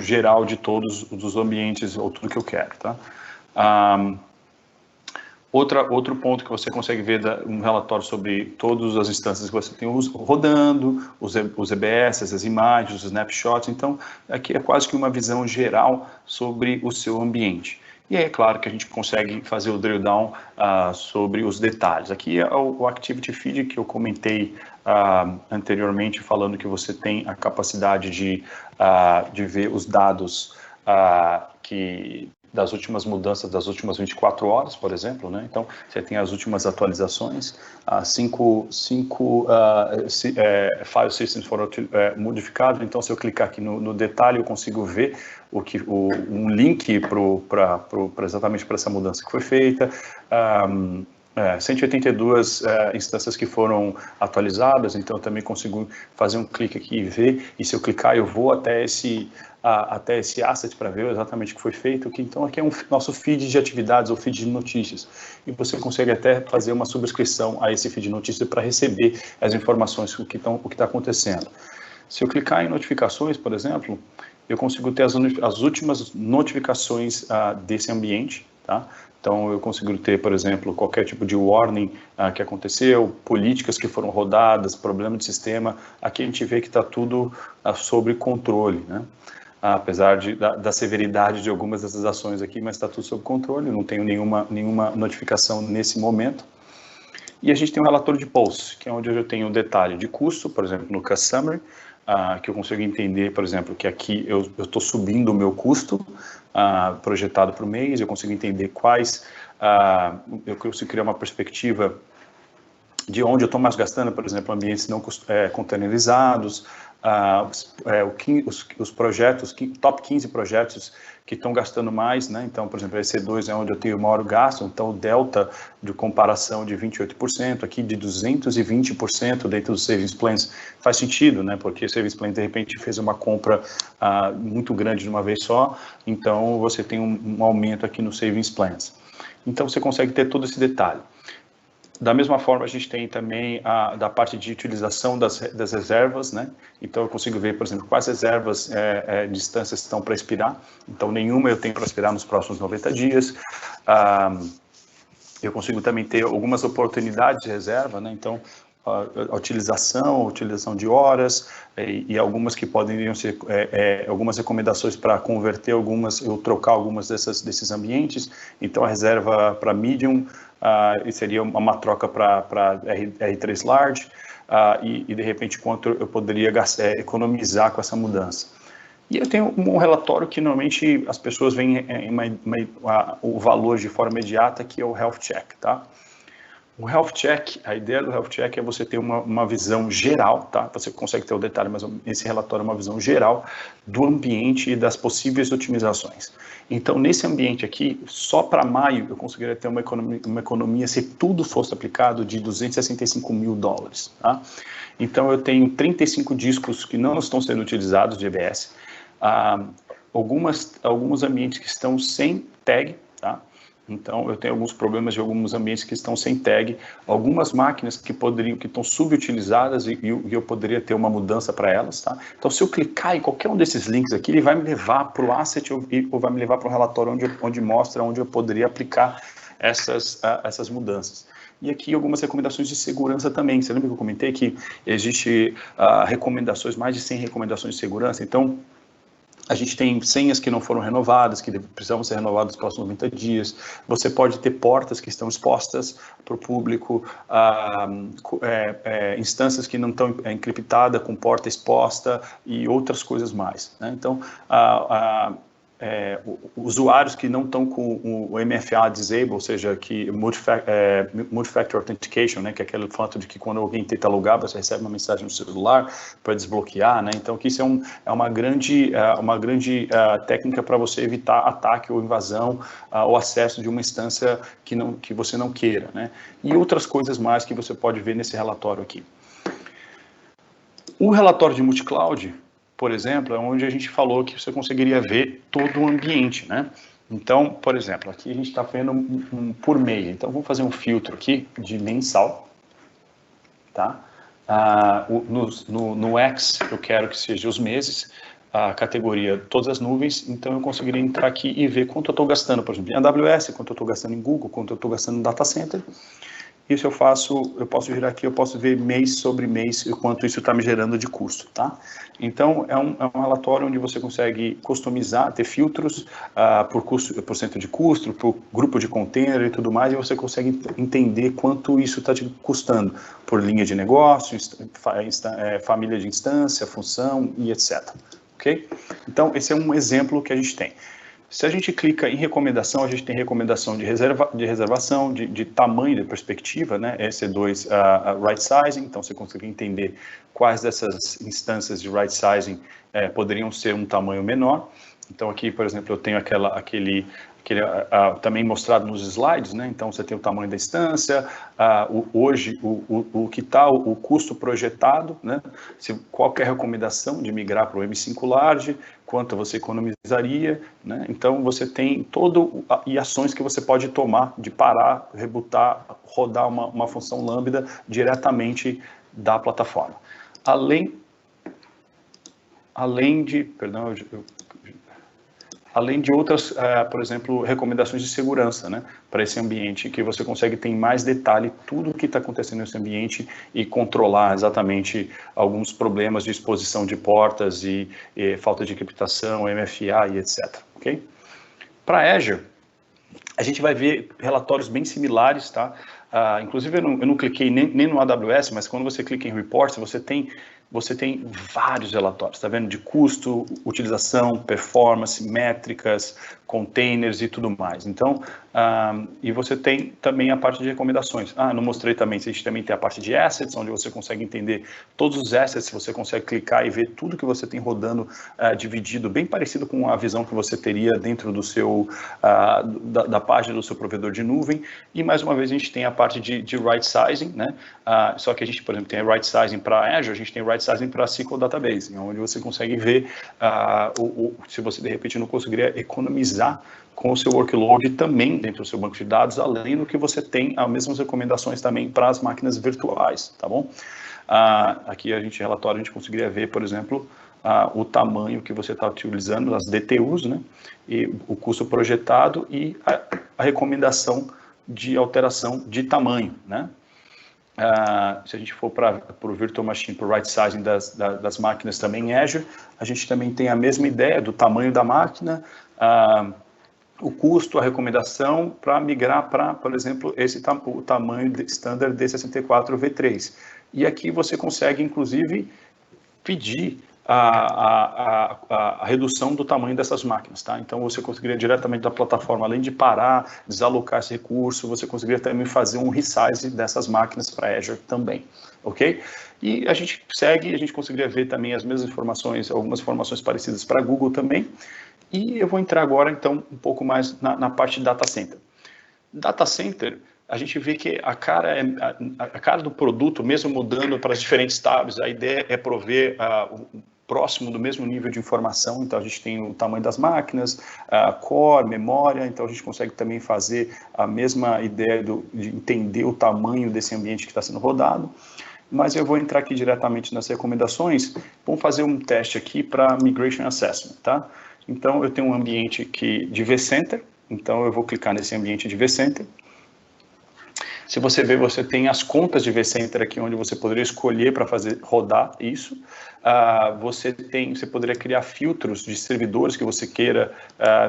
geral de todos os ambientes, ou tudo que eu quero, tá? Outro ponto que você consegue ver um relatório sobre todas as instâncias que você tem rodando, os EBS, as imagens, os snapshots. Então, aqui é quase que uma visão geral sobre o seu ambiente. E aí, é claro que a gente consegue fazer o drill down sobre os detalhes. Aqui é o Activity Feed que eu comentei anteriormente, falando que você tem a capacidade de ver os dados das últimas mudanças das últimas 24 horas, por exemplo, né? Então, você tem as últimas atualizações, 5 file systems foram modificados, então se eu clicar aqui no detalhe, eu consigo ver um link exatamente para essa mudança que foi feita, 182 instâncias que foram atualizadas, então eu também consigo fazer um clique aqui e ver, e se eu clicar eu vou até esse asset para ver exatamente o que foi feito. Então aqui é nosso feed de atividades ou feed de notícias, e você consegue até fazer uma subscrição a esse feed de notícias para receber as informações, o que está acontecendo. Se eu clicar em notificações, por exemplo, eu consigo ter as últimas notificações desse ambiente, tá? Então, eu consigo ter, por exemplo, qualquer tipo de warning que aconteceu, políticas que foram rodadas, problema de sistema. Aqui a gente vê que está tudo sob controle, né? Apesar da severidade de algumas dessas ações aqui, mas está tudo sob controle, não tenho nenhuma notificação nesse momento. E a gente tem um relatório de pulse, que é onde eu tenho um detalhe de custo, por exemplo, no Cost Summary, que eu consigo entender, por exemplo, que aqui eu estou subindo o meu custo projetado para o mês, eu consigo entender eu consigo criar uma perspectiva de onde eu estou mais gastando, por exemplo, ambientes não containerizados, os projetos, top 15 projetos que estão gastando mais, né? Então, por exemplo, a EC2 é onde eu tenho o maior gasto, então o delta de comparação de 28%, aqui de 220% dentro dos savings plans faz sentido, né? Porque o savings plan de repente fez uma compra muito grande de uma vez só, então você tem um aumento aqui no savings plans. Então você consegue ter todo esse detalhe. Da mesma forma, a gente tem também da parte de utilização das reservas, né? Então, eu consigo ver, por exemplo, quais reservas de instâncias estão para expirar. Então, nenhuma eu tenho para expirar nos próximos 90 dias. Eu consigo também ter algumas oportunidades de reserva, né? Então, a utilização de horas e algumas que poderiam ser algumas recomendações para converter ou trocar algumas desses ambientes. Então, a reserva para medium seria uma troca para R3 large e de repente quanto eu poderia economizar com essa mudança. E eu tenho um relatório que normalmente as pessoas veem o valor de forma imediata, que é o Health Check, tá? O Health Check, a ideia do Health Check é você ter uma visão geral, tá? Você consegue ter o detalhe, mas esse relatório é uma visão geral do ambiente e das possíveis otimizações. Então, nesse ambiente aqui, só para maio, eu conseguiria ter uma economia, se tudo fosse aplicado, de $265 mil, tá? Então, eu tenho 35 discos que não estão sendo utilizados de EBS, alguns ambientes que estão sem tag, tá? Então, eu tenho alguns problemas de alguns ambientes que estão sem tag, algumas máquinas que estão subutilizadas e eu poderia ter uma mudança para elas, tá? Então, se eu clicar em qualquer um desses links aqui, ele vai me levar para o asset ou vai me levar para um relatório onde mostra onde eu poderia aplicar essas mudanças. E aqui algumas recomendações de segurança também. Você lembra que eu comentei que existe recomendações, mais de 100 recomendações de segurança? Então, A gente tem senhas que não foram renovadas, que precisam ser renovadas nos próximos 90 dias. Você pode ter portas que estão expostas para o público, instâncias que não estão encriptadas, com porta exposta e outras coisas mais, né? Então, usuários que não estão com o MFA disabled, ou seja, que multi-factor authentication, né, que é aquele fato de que quando alguém tenta logar, você recebe uma mensagem no celular para desbloquear, né? Então, que isso é uma grande técnica para você evitar ataque ou invasão ou acesso de uma instância que você não queira, né? E outras coisas mais que você pode ver nesse relatório aqui. O relatório de multi-cloud, por exemplo, é onde a gente falou que você conseguiria ver todo o ambiente, né? Então, por exemplo, aqui a gente está vendo por mês. Então, vamos fazer um filtro aqui de mensal, tá? No X, eu quero que seja os meses, a categoria todas as nuvens, então eu conseguiria entrar aqui e ver quanto eu estou gastando, por exemplo, em AWS, quanto eu estou gastando em Google, quanto eu estou gastando no data center. Isso eu posso girar aqui, eu posso ver mês sobre mês o quanto isso está me gerando de custo, tá? Então, é um relatório onde você consegue customizar, ter filtros por cento de custo, por grupo de container e tudo mais, e você consegue entender quanto isso está te custando por linha de negócio, família de instância, função e etc. Ok? Então, esse é um exemplo que a gente tem. Se a gente clica em recomendação, a gente tem recomendação de reservação, de tamanho, de perspectiva, né? EC2 right sizing, então você consegue entender quais dessas instâncias de right sizing poderiam ser um tamanho menor. Então aqui, por exemplo, eu tenho aquele também mostrado nos slides, né? Então você tem o tamanho da instância, hoje o que está o custo projetado, né? Qual é a recomendação de migrar para o M5 Large, quanto você economizaria, né? Então você tem e ações que você pode tomar de parar, rebootar, rodar uma função Lambda diretamente da plataforma. Além de outras, por exemplo, recomendações de segurança, né, para esse ambiente, que você consegue ter em mais detalhe tudo o que está acontecendo nesse ambiente e controlar exatamente alguns problemas de exposição de portas e falta de encriptação, MFA e etc. Okay? Para Azure, a gente vai ver relatórios bem similares, tá? Inclusive, eu não cliquei nem no AWS, mas quando você clica em Reports, você tem vários relatórios, tá vendo? De custo, utilização, performance, métricas, containers e tudo mais. Então, e você tem também a parte de recomendações. Não mostrei também, a gente também tem a parte de assets, onde você consegue entender todos os assets, você consegue clicar e ver tudo que você tem rodando dividido, bem parecido com a visão que você teria dentro do seu, da página do seu provedor de nuvem. E mais uma vez a gente tem a parte de right sizing, né? Só que a gente, por exemplo, tem right sizing para Azure, a gente tem right sizing para SQL Database, onde você consegue ver se você de repente não conseguiria economizar com o seu workload também dentro do seu banco de dados, além do que você tem as mesmas recomendações também para as máquinas virtuais, tá bom? Aqui relatório a gente conseguiria ver, por exemplo, o tamanho que você está utilizando, as DTUs, né? E o custo projetado e a recomendação de alteração de tamanho, né? Se a gente for para o Virtual Machine, para o right sizing das máquinas também em Azure, a gente também tem a mesma ideia do tamanho da máquina, o custo, a recomendação para migrar para, por exemplo, o tamanho standard D64 V3. E aqui você consegue, inclusive, pedir a redução do tamanho dessas máquinas, tá? Então, você conseguiria diretamente da plataforma, além de parar, desalocar esse recurso, você conseguiria também fazer um resize dessas máquinas para Azure também, ok? E a gente conseguiria ver também as mesmas informações, algumas informações parecidas para Google também. E eu vou entrar agora, então, um pouco mais na parte de data center. Data center, a gente vê que a cara do produto, mesmo mudando para as diferentes tabs, a ideia é prover próximo do mesmo nível de informação. Então, a gente tem o tamanho das máquinas, core, memória, então a gente consegue também fazer a mesma ideia de entender o tamanho desse ambiente que está sendo rodado. Mas eu vou entrar aqui diretamente nas recomendações. Vamos fazer um teste aqui para Migration Assessment, tá? Então, eu tenho um ambiente de vCenter, então eu vou clicar nesse ambiente de vCenter. Se você ver, você tem as contas de vCenter aqui, onde você poderia escolher para fazer rodar isso. Você poderia criar filtros de servidores que você queira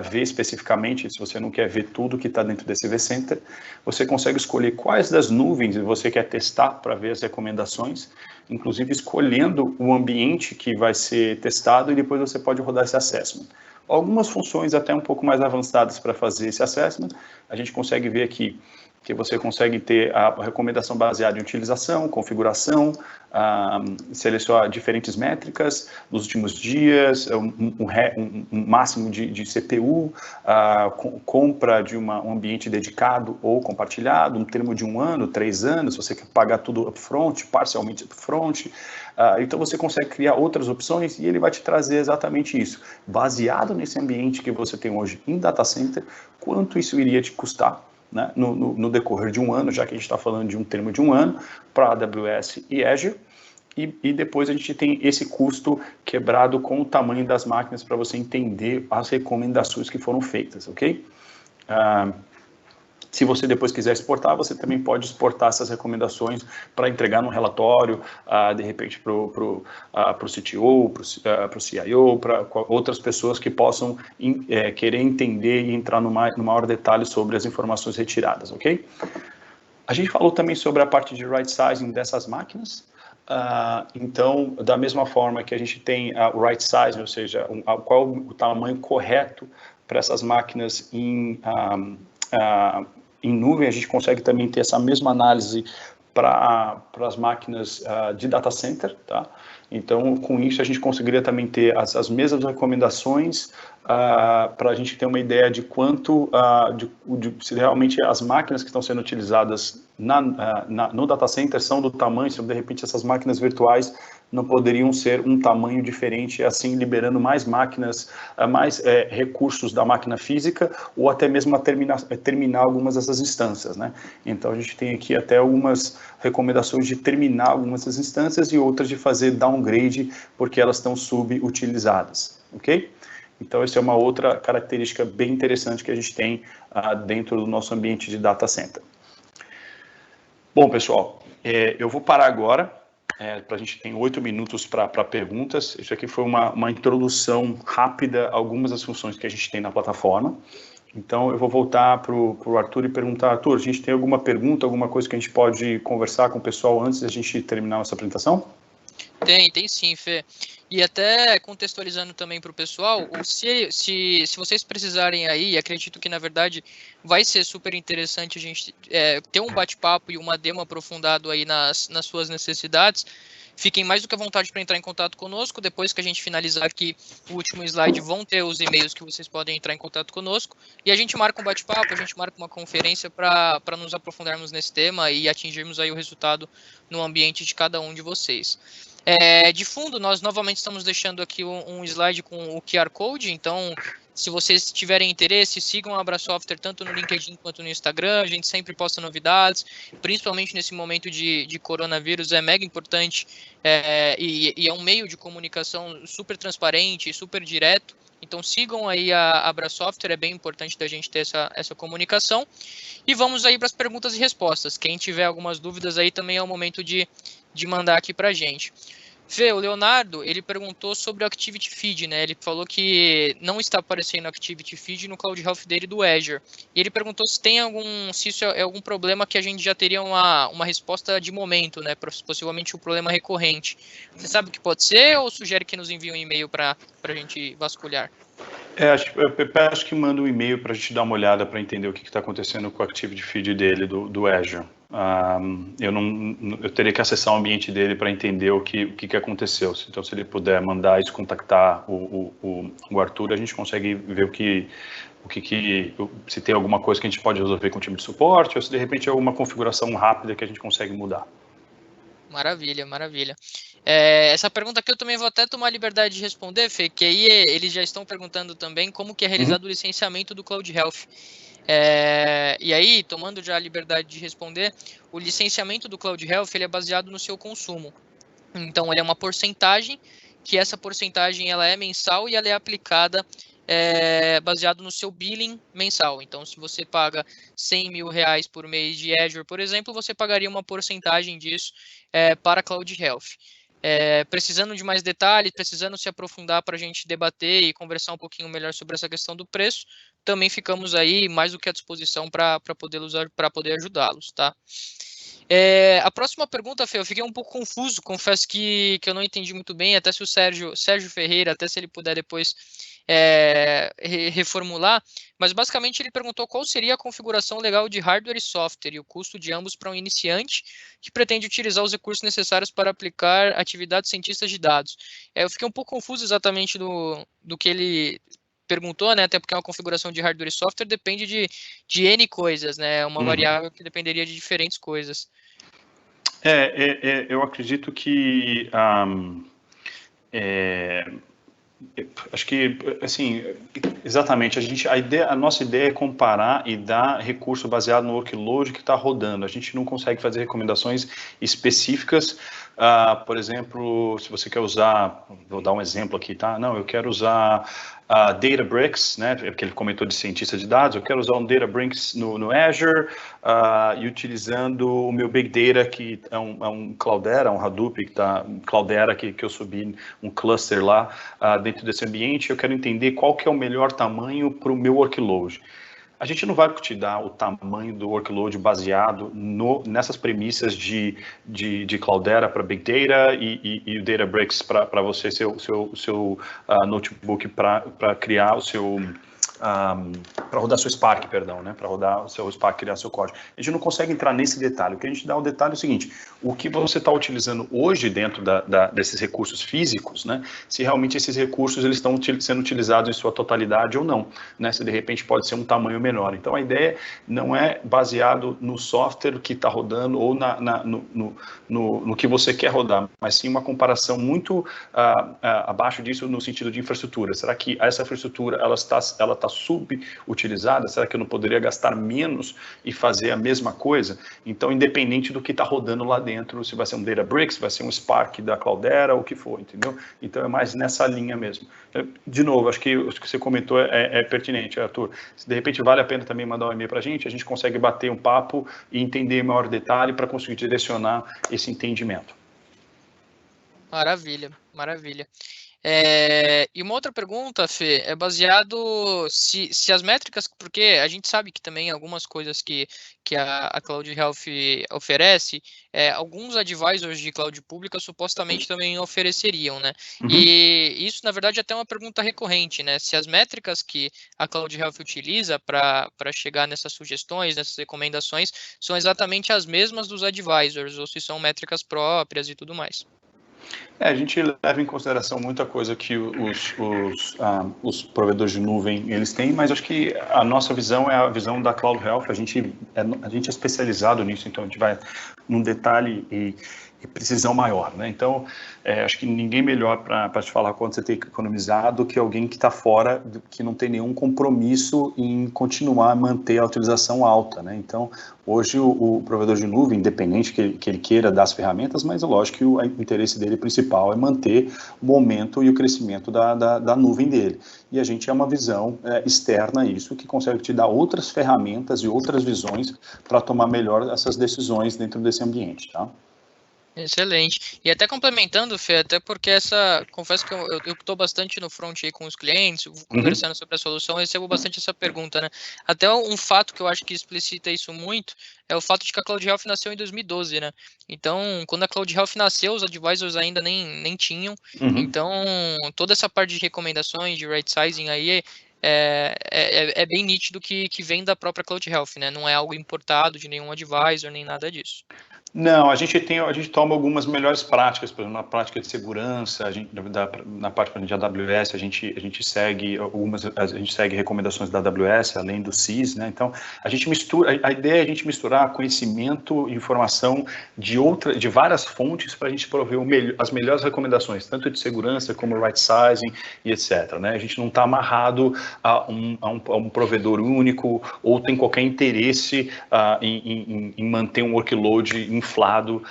ver especificamente, se você não quer ver tudo que está dentro desse vCenter. Você consegue escolher quais das nuvens você quer testar para ver as recomendações, inclusive escolhendo o ambiente que vai ser testado, e depois você pode rodar esse assessment. Algumas funções até um pouco mais avançadas para fazer esse assessment, a gente consegue ver aqui que você consegue ter a recomendação baseada em utilização, configuração, selecionar diferentes métricas nos últimos dias, um máximo de CPU, compra de um ambiente dedicado ou compartilhado, um termo de 1 ano, 3 anos, você quer pagar tudo upfront, parcialmente upfront. Então você consegue criar outras opções e ele vai te trazer exatamente isso. Baseado nesse ambiente que você tem hoje em data center, quanto isso iria te custar, né, no decorrer de 1 ano, já que a gente está falando de um termo de 1 ano, para AWS e Azure, e depois a gente tem esse custo quebrado com o tamanho das máquinas para você entender as recomendações que foram feitas, ok? Se você depois quiser exportar, você também pode exportar essas recomendações para entregar num relatório, de repente para o CTO, para o CIO, para outras pessoas que possam querer entender e entrar no maior detalhe sobre as informações retiradas, ok? A gente falou também sobre a parte de right sizing dessas máquinas. Então, da mesma forma que a gente tem o right sizing, ou seja, qual o tamanho correto para essas máquinas em nuvem, a gente consegue também ter essa mesma análise para as máquinas de data center, tá? Então, com isso, a gente conseguiria também ter as mesmas recomendações para a gente ter uma ideia de quanto, se realmente as máquinas que estão sendo utilizadas no data center são do tamanho, se de repente essas máquinas virtuais não poderiam ser um tamanho diferente, assim liberando mais máquinas, mais recursos da máquina física, ou até mesmo terminar algumas dessas instâncias, né? Então a gente tem aqui até algumas recomendações de terminar algumas dessas instâncias e outras de fazer downgrade, porque elas estão subutilizadas, ok? Então essa é uma outra característica bem interessante que a gente tem dentro do nosso ambiente de data center. Bom, pessoal, eu vou parar agora. A gente tem 8 minutos para perguntas. Isso aqui foi uma introdução rápida a algumas das funções que a gente tem na plataforma. Então, eu vou voltar para o Arthur e perguntar, Arthur, a gente tem alguma pergunta, alguma coisa que a gente pode conversar com o pessoal antes da gente terminar nossa apresentação? Tem sim, Fê. E até contextualizando também para o pessoal, se vocês precisarem aí, acredito que na verdade vai ser super interessante a gente ter um bate-papo e uma demo aprofundado aí nas suas necessidades. Fiquem mais do que à vontade para entrar em contato conosco. Depois que a gente finalizar aqui o último slide, vão ter os e-mails que vocês podem entrar em contato conosco. E a gente marca um bate-papo, a gente marca uma conferência para nos aprofundarmos nesse tema e atingirmos aí o resultado no ambiente de cada um de vocês. De fundo, nós novamente estamos deixando aqui um slide com o QR Code, então, se vocês tiverem interesse, sigam a Abra Software tanto no LinkedIn quanto no Instagram, a gente sempre posta novidades, principalmente nesse momento de coronavírus, é mega importante e é um meio de comunicação super transparente, super direto, então sigam aí a Abra Software, é bem importante da gente ter essa comunicação. E vamos aí para as perguntas e respostas, quem tiver algumas dúvidas aí também é o momento de mandar aqui para a gente. Fê, o Leonardo, ele perguntou sobre o Activity Feed, né? Ele falou que não está aparecendo Activity Feed no Cloud Health dele do Azure. E ele perguntou se isso é algum problema que a gente já teria uma resposta de momento, né? Possivelmente um problema recorrente. Você sabe o que pode ser ou sugere que nos envie um e-mail para a gente vasculhar? Acho que manda um e-mail para a gente dar uma olhada para entender o que está acontecendo com o Activity Feed dele do Azure. Eu teria que acessar o ambiente dele para entender o que aconteceu. Então, se ele puder mandar isso, contactar o Arthur, a gente consegue ver se tem alguma coisa que a gente pode resolver com o time de suporte ou se de repente é alguma configuração rápida que a gente consegue mudar. Maravilha, maravilha. Essa pergunta aqui eu também vou até tomar a liberdade de responder, Fê, que aí eles já estão perguntando também como que é realizado o licenciamento do Cloud Health. E aí, tomando já a liberdade de responder, o licenciamento do Cloud Health ele é baseado no seu consumo. Então, ele é uma porcentagem, que essa porcentagem ela é mensal e ela é aplicada baseado no seu billing mensal. Então, se você paga R$100 mil por mês de Azure, por exemplo, você pagaria uma porcentagem disso para a Cloud Health. Precisando de mais detalhes, precisando se aprofundar para a gente debater e conversar um pouquinho melhor sobre essa questão do preço, também ficamos aí mais do que à disposição para poder ajudá-los, tá? A próxima pergunta, Fê, eu fiquei um pouco confuso, confesso que eu não entendi muito bem, até se o Sérgio Ferreira, até se ele puder depois reformular, mas basicamente ele perguntou qual seria a configuração legal de hardware e software e o custo de ambos para um iniciante que pretende utilizar os recursos necessários para aplicar atividades cientistas de dados. Eu fiquei um pouco confuso exatamente do que ele perguntou, né, até porque uma configuração de hardware e software depende de N coisas, né, uma variável que dependeria de diferentes coisas. Eu acredito que acho que, assim, exatamente, a nossa ideia é comparar e dar recurso baseado no workload que está rodando. A gente não consegue fazer recomendações específicas. Por exemplo, se você quer usar, vou dar um exemplo aqui, tá? Não, eu quero usar Databricks, né? Porque ele comentou de cientista de dados. Eu quero usar um Databricks no Azure e utilizando o meu Big Data, que é um Cloudera, um Hadoop, Cloudera que eu subi um cluster lá dentro desse ambiente. Eu quero entender qual que é o melhor tamanho para o meu workload. A gente não vai te dar o tamanho do workload baseado nessas premissas de Cloudera para Big Data e o Databricks para você, seu notebook para criar o seu... para rodar seu Spark, perdão, né? Para rodar o seu Spark, criar seu código. A gente não consegue entrar nesse detalhe. O que a gente dá o detalhe é o seguinte: o que você está utilizando hoje dentro desses recursos físicos, né? Se realmente esses recursos eles estão sendo utilizados em sua totalidade ou não, né? Se de repente pode ser um tamanho menor. Então a ideia não é baseado no software que está rodando ou no que você quer rodar, mas sim uma comparação muito abaixo disso no sentido de infraestrutura. Será que essa infraestrutura ela está subutilizada? Será que eu não poderia gastar menos e fazer a mesma coisa? Então, independente do que está rodando lá dentro, se vai ser um Databricks, se vai ser um Spark da Cloudera, o que for, entendeu? Então, é mais nessa linha mesmo. De novo, acho que o que você comentou é pertinente, Arthur. Se de repente vale a pena também mandar um e-mail para a gente consegue bater um papo e entender em maior detalhe para conseguir direcionar esse entendimento. Maravilha, maravilha. E uma outra pergunta, Fê, é baseado se as métricas, porque a gente sabe que também algumas coisas que a Cloud Health oferece, alguns advisors de cloud pública supostamente também ofereceriam, né? Uhum. E isso, na verdade, é até uma pergunta recorrente, né? Se as métricas que a Cloud Health utiliza para chegar nessas sugestões, nessas recomendações, são exatamente as mesmas dos advisors, ou se são métricas próprias e tudo mais. A gente leva em consideração muita coisa que os provedores de nuvem eles têm, mas acho que a nossa visão é a visão da Cloud Health. A gente é especializado nisso, então a gente vai num detalhe e precisão maior, né? Então, acho que ninguém melhor para te falar quanto você tem que economizar do que alguém que está fora, que não tem nenhum compromisso em continuar a manter a utilização alta, né? Então, hoje o provedor de nuvem, independente que ele queira dar as ferramentas, mas é lógico que o interesse dele principal é manter o momento e o crescimento da nuvem dele. E a gente é uma visão externa a isso, que consegue te dar outras ferramentas e outras visões para tomar melhor essas decisões dentro desse ambiente, tá? Excelente. E até complementando, Fê, até porque confesso que eu estou bastante no front aí com os clientes, conversando sobre a solução, eu recebo bastante essa pergunta, né? Até um fato que eu acho que explicita isso muito é o fato de que a Cloud Health nasceu em 2012, né? Então, quando a Cloud Health nasceu, os advisors ainda nem tinham. Então, toda essa parte de recomendações, de right sizing aí, é bem nítido que vem da própria Cloud Health, né? Não é algo importado de nenhum advisor, nem nada disso. Não, a gente toma algumas melhores práticas, por exemplo, na prática de segurança, na parte de AWS, a gente segue recomendações da AWS, além do CIS, né? Então, a ideia é a gente misturar conhecimento e informação de várias fontes para a gente prover as melhores recomendações, tanto de segurança como right sizing e etc, né? A gente não está amarrado a um provedor único ou tem qualquer interesse em manter um workload inflado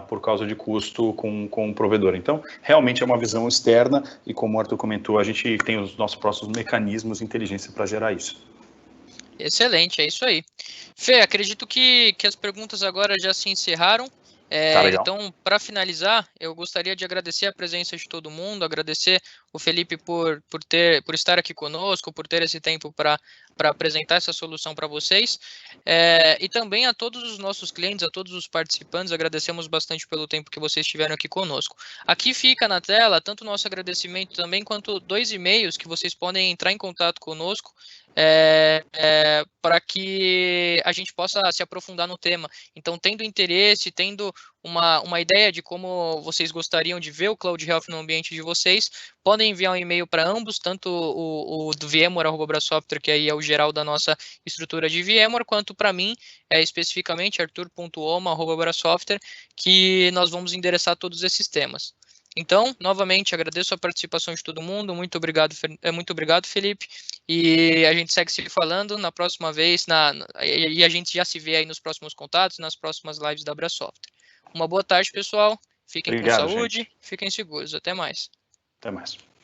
por causa de custo com o provedor. Então, realmente é uma visão externa e, como o Arthur comentou, a gente tem os nossos próximos mecanismos de inteligência para gerar isso. Excelente, é isso aí. Fê, acredito que as perguntas agora já se encerraram. Então, para finalizar, eu gostaria de agradecer a presença de todo mundo, agradecer o Felipe por estar aqui conosco, por ter esse tempo para apresentar essa solução para vocês, e também a todos os nossos clientes, a todos os participantes, agradecemos bastante pelo tempo que vocês tiveram aqui conosco. Aqui fica na tela tanto o nosso agradecimento também, quanto 2 e-mails que vocês podem entrar em contato conosco, para que a gente possa se aprofundar no tema. Então, tendo interesse, tendo uma ideia de como vocês gostariam de ver o Cloud Health no ambiente de vocês, podem enviar um e-mail para ambos, tanto o do VMware@Brasoftware, que aí é o geral da nossa estrutura de VMware, quanto para mim, especificamente arthur.oma@Brasoftware, que nós vamos endereçar todos esses temas. Então, novamente, agradeço a participação de todo mundo, muito obrigado, Felipe, e a gente segue se falando na próxima vez, e a gente já se vê aí nos próximos contatos, nas próximas lives da Brasoftware. Uma boa tarde, pessoal, fiquem com saúde, fiquem seguros, até mais. Até mais.